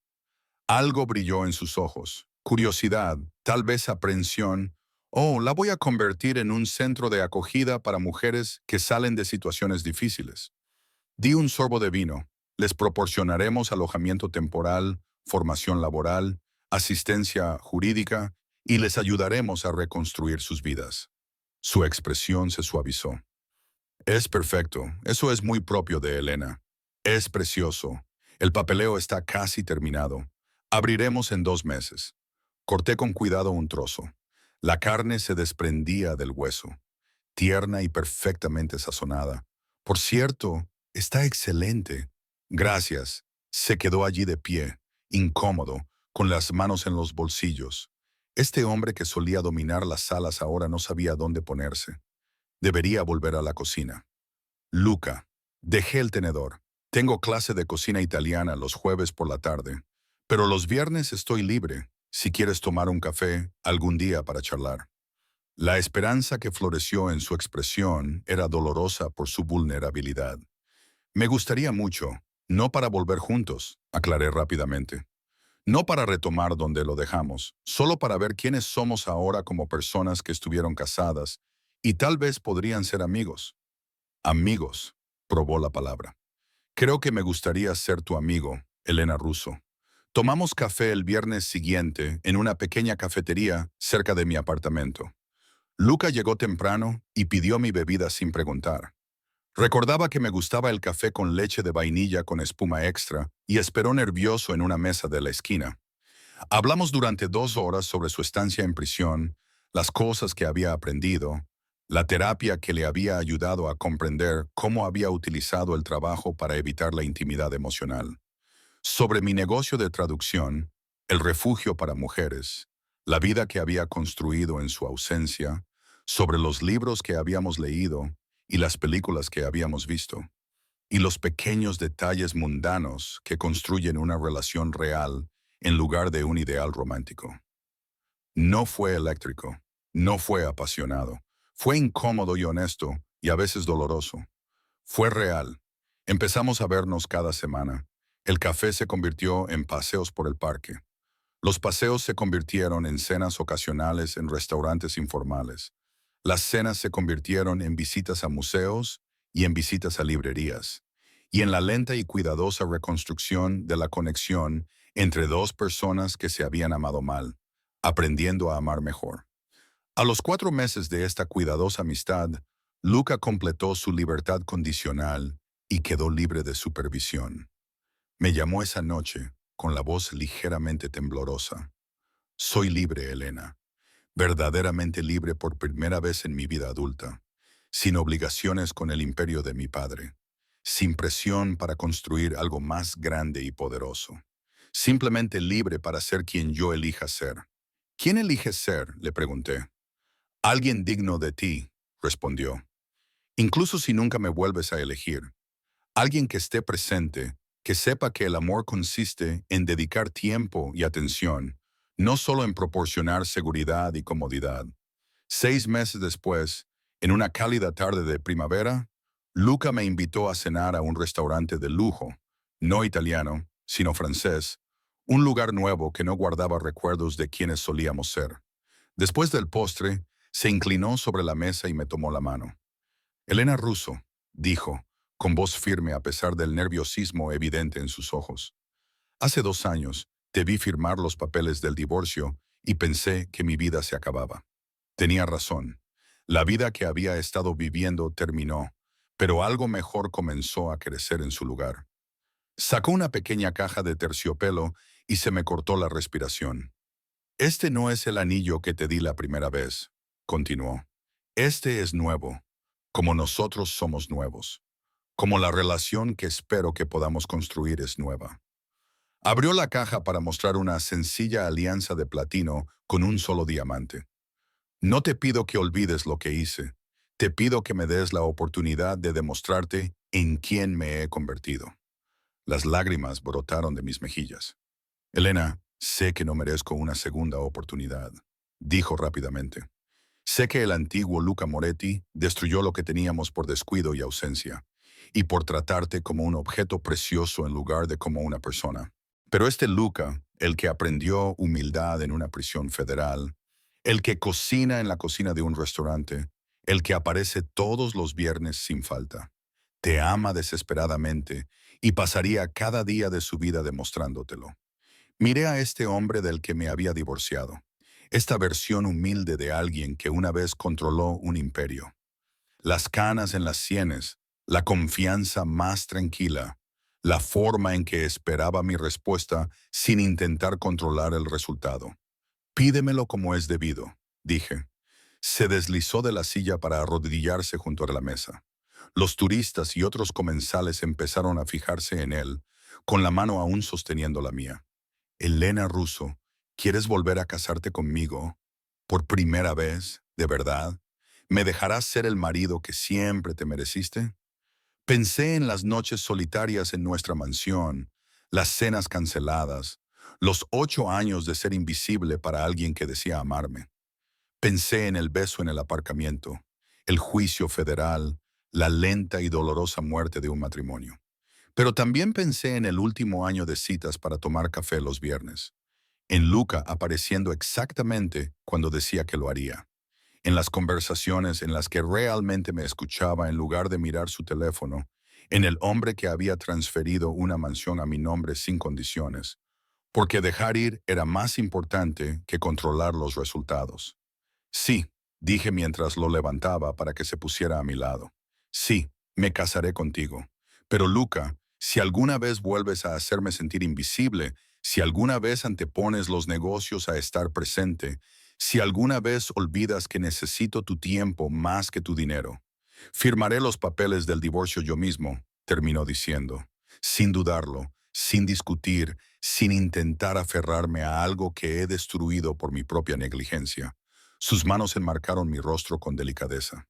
Algo brilló en sus ojos. Curiosidad, tal vez aprensión. Oh, la voy a convertir en un centro de acogida para mujeres que salen de situaciones difíciles. Di un sorbo de vino. Les proporcionaremos alojamiento temporal, formación laboral, asistencia jurídica y les ayudaremos a reconstruir sus vidas. Su expresión se suavizó. Es perfecto. Eso es muy propio de Elena. Es precioso. El papeleo está casi terminado. Abriremos en 2 meses. Corté con cuidado un trozo. La carne se desprendía del hueso, tierna y perfectamente sazonada. Por cierto, está excelente. Gracias. Se quedó allí de pie, incómodo, con las manos en los bolsillos. Este hombre que solía dominar las salas ahora no sabía dónde ponerse. Debería volver a la cocina. Luca, dejé el tenedor. Tengo clase de cocina italiana los jueves por la tarde, pero los viernes estoy libre, si quieres tomar un café algún día para charlar. La esperanza que floreció en su expresión era dolorosa por su vulnerabilidad. Me gustaría mucho, no para volver juntos, aclaré rápidamente. No para retomar donde lo dejamos, solo para ver quiénes somos ahora como personas que estuvieron casadas y tal vez podrían ser amigos. Amigos, probó la palabra. Creo que me gustaría ser tu amigo, Elena Russo. Tomamos café el viernes siguiente en una pequeña cafetería cerca de mi apartamento. Luca llegó temprano y pidió mi bebida sin preguntar. Recordaba que me gustaba el café con leche de vainilla con espuma extra y esperó nervioso en una mesa de la esquina. Hablamos durante 2 horas sobre su estancia en prisión, las cosas que había aprendido, la terapia que le había ayudado a comprender cómo había utilizado el trabajo para evitar la intimidad emocional, sobre mi negocio de traducción, el refugio para mujeres, la vida que había construido en su ausencia, sobre los libros que habíamos leído y las películas que habíamos visto, y los pequeños detalles mundanos que construyen una relación real en lugar de un ideal romántico. No fue eléctrico, no fue apasionado, fue incómodo y honesto, y a veces doloroso. Fue real. Empezamos a vernos cada semana. El café se convirtió en paseos por el parque. Los paseos se convirtieron en cenas ocasionales en restaurantes informales. Las cenas se convirtieron en visitas a museos y en visitas a librerías, y en la lenta y cuidadosa reconstrucción de la conexión entre dos personas que se habían amado mal, aprendiendo a amar mejor. A los 4 meses de esta cuidadosa amistad, Luca completó su libertad condicional y quedó libre de supervisión. Me llamó esa noche, con la voz ligeramente temblorosa. Soy libre, Elena. Verdaderamente libre por primera vez en mi vida adulta, sin obligaciones con el imperio de mi padre, sin presión para construir algo más grande y poderoso. Simplemente libre para ser quien yo elija ser. ¿Quién eliges ser?, le pregunté. Alguien digno de ti, respondió. Incluso si nunca me vuelves a elegir. Alguien que esté presente, Que sepa que el amor consiste en dedicar tiempo y atención, no solo en proporcionar seguridad y comodidad. 6 meses después, en una cálida tarde de primavera, Luca me invitó a cenar a un restaurante de lujo, no italiano, sino francés, un lugar nuevo que no guardaba recuerdos de quienes solíamos ser. Después del postre, se inclinó sobre la mesa y me tomó la mano. Elena Russo, dijo, con voz firme a pesar del nerviosismo evidente en sus ojos. Hace 2 años, te vi firmar los papeles del divorcio y pensé que mi vida se acababa. Tenía razón. La vida que había estado viviendo terminó, pero algo mejor comenzó a crecer en su lugar. Sacó una pequeña caja de terciopelo y se me cortó la respiración. Este no es el anillo que te di la primera vez, continuó. Este es nuevo, como nosotros somos nuevos, como la relación que espero que podamos construir es nueva. Abrió la caja para mostrar una sencilla alianza de platino con un solo diamante. No te pido que olvides lo que hice, te pido que me des la oportunidad de demostrarte en quién me he convertido. Las lágrimas brotaron de mis mejillas. Elena, sé que no merezco una segunda oportunidad, dijo rápidamente. Sé que el antiguo Luca Moretti destruyó lo que teníamos por descuido y ausencia, y por tratarte como un objeto precioso en lugar de como una persona. Pero este Luca, el que aprendió humildad en una prisión federal, el que cocina en la cocina de un restaurante, el que aparece todos los viernes sin falta, te ama desesperadamente y pasaría cada día de su vida demostrándotelo. Miré a este hombre del que me había divorciado, esta versión humilde de alguien que una vez controló un imperio. Las canas en las sienes, la confianza más tranquila, la forma en que esperaba mi respuesta sin intentar controlar el resultado. Pídemelo como es debido, dije. Se deslizó de la silla para arrodillarse junto a la mesa. Los turistas y otros comensales empezaron a fijarse en él, con la mano aún sosteniendo la mía. Elena Russo, ¿quieres volver a casarte conmigo? ¿Por primera vez? ¿De verdad? ¿Me dejarás ser el marido que siempre te mereciste? Pensé en las noches solitarias en nuestra mansión, las cenas canceladas, los 8 años de ser invisible para alguien que decía amarme. Pensé en el beso en el aparcamiento, el juicio federal, la lenta y dolorosa muerte de un matrimonio. Pero también pensé en el último año de citas para tomar café los viernes, en Luca apareciendo exactamente cuando decía que lo haría, en las conversaciones en las que realmente me escuchaba en lugar de mirar su teléfono, en el hombre que había transferido una mansión a mi nombre sin condiciones, porque dejar ir era más importante que controlar los resultados. Sí, dije mientras lo levantaba para que se pusiera a mi lado. Sí, me casaré contigo. Pero Luca, si alguna vez vuelves a hacerme sentir invisible, si alguna vez antepones los negocios a estar presente, si alguna vez olvidas que necesito tu tiempo más que tu dinero, firmaré los papeles del divorcio yo mismo, terminó diciendo, sin dudarlo, sin discutir, sin intentar aferrarme a algo que he destruido por mi propia negligencia. Sus manos enmarcaron mi rostro con delicadeza.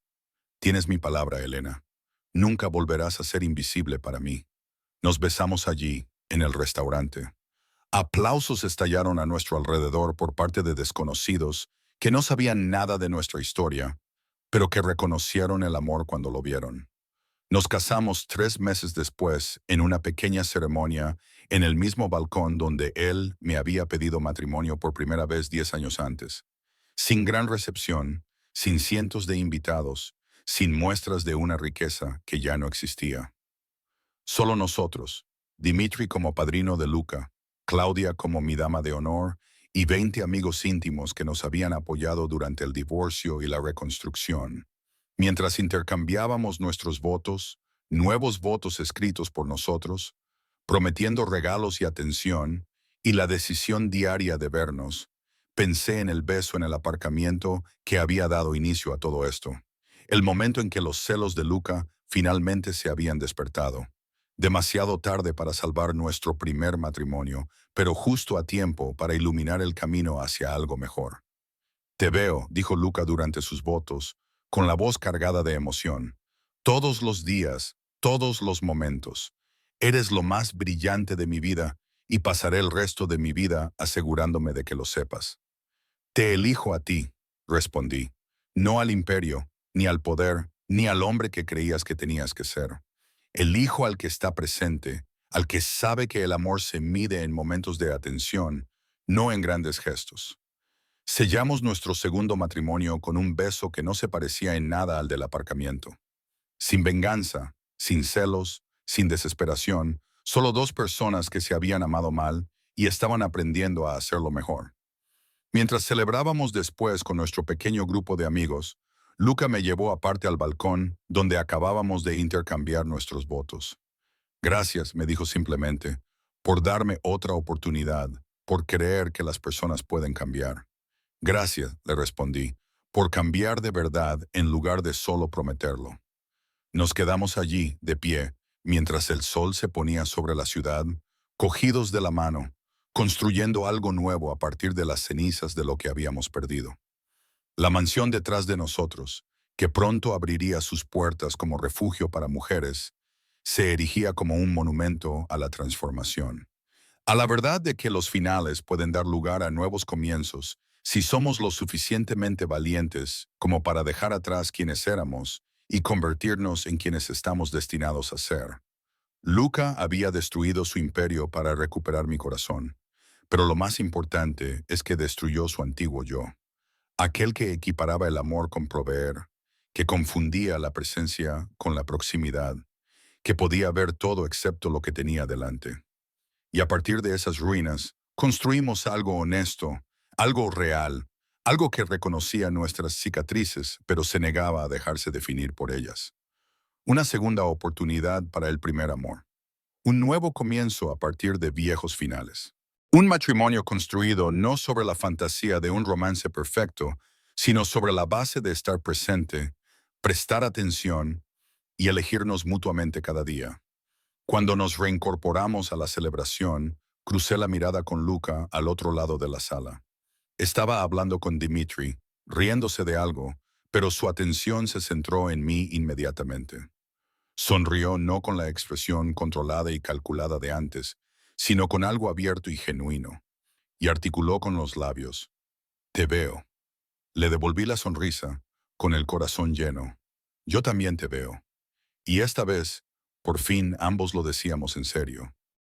Tienes mi palabra, Elena. Nunca volverás a ser invisible para mí. Nos besamos allí, en el restaurante. Aplausos estallaron a nuestro alrededor por parte de desconocidos que no sabían nada de nuestra historia, pero que reconocieron el amor cuando lo vieron. Nos casamos 3 meses después en una pequeña ceremonia en el mismo balcón donde él me había pedido matrimonio por primera vez 10 años antes. Sin gran recepción, sin cientos de invitados, sin muestras de una riqueza que ya no existía. Solo nosotros, Dimitri como padrino de Luca, Claudia como mi dama de honor y 20 amigos íntimos que nos habían apoyado durante el divorcio y la reconstrucción. Mientras intercambiábamos nuestros votos, nuevos votos escritos por nosotros, prometiendo regalos y atención, y la decisión diaria de vernos, pensé en el beso en el aparcamiento que había dado inicio a todo esto. El momento en que los celos de Luca finalmente se habían despertado. Demasiado tarde para salvar nuestro primer matrimonio, pero justo a tiempo para iluminar el camino hacia algo mejor. Te veo, dijo Luca durante sus votos, con la voz cargada de emoción. Todos los días, todos los momentos. Eres lo más brillante de mi vida y pasaré el resto de mi vida asegurándome de que lo sepas. Te elijo a ti, respondí, no al imperio, ni al poder, ni al hombre que creías que tenías que ser. Elijo al que está presente, al que sabe que el amor se mide en momentos de atención, no en grandes gestos. Sellamos nuestro segundo matrimonio con un beso que no se parecía en nada al del aparcamiento. Sin venganza, sin celos, sin desesperación, solo dos personas que se habían amado mal y estaban aprendiendo a hacerlo mejor. Mientras celebrábamos después con nuestro pequeño grupo de amigos, Luca me llevó aparte al balcón donde acabábamos de intercambiar nuestros votos. Gracias, me dijo simplemente, por darme otra oportunidad, por creer que las personas pueden cambiar. Gracias, le respondí, por cambiar de verdad en lugar de solo prometerlo. Nos quedamos allí, de pie, mientras el sol se ponía sobre la ciudad, cogidos de la mano, construyendo algo nuevo a partir de las cenizas de lo que habíamos perdido. La mansión detrás de nosotros, que pronto abriría sus puertas como refugio para mujeres, se erigía como un monumento a la transformación. A la verdad de que los finales pueden dar lugar a nuevos comienzos si somos lo suficientemente valientes como para dejar atrás quienes éramos y convertirnos en quienes estamos destinados a ser. Luca había destruido su imperio para recuperar mi corazón, pero lo más importante es que destruyó su antiguo yo, aquel que equiparaba el amor con proveer, que confundía la presencia con la proximidad, que podía ver todo excepto lo que tenía delante. Y a partir de esas ruinas, construimos algo honesto, algo real, algo que reconocía nuestras cicatrices, pero se negaba a dejarse definir por ellas. Una segunda oportunidad para el primer amor. Un nuevo comienzo a partir de viejos finales. Un matrimonio construido no sobre la fantasía de un romance perfecto, sino sobre la base de estar presente, prestar atención y elegirnos mutuamente cada día. Cuando nos reincorporamos a la celebración, crucé la mirada con Luca al otro lado de la sala. Estaba hablando con Dimitri, riéndose de algo, pero su atención se centró en mí inmediatamente. Sonrió no con la expresión controlada y calculada de antes, sino con algo abierto y genuino, y articuló con los labios. Te veo. Le devolví la sonrisa, con el corazón lleno. Yo también te veo. Y esta vez, por fin ambos lo decíamos en serio.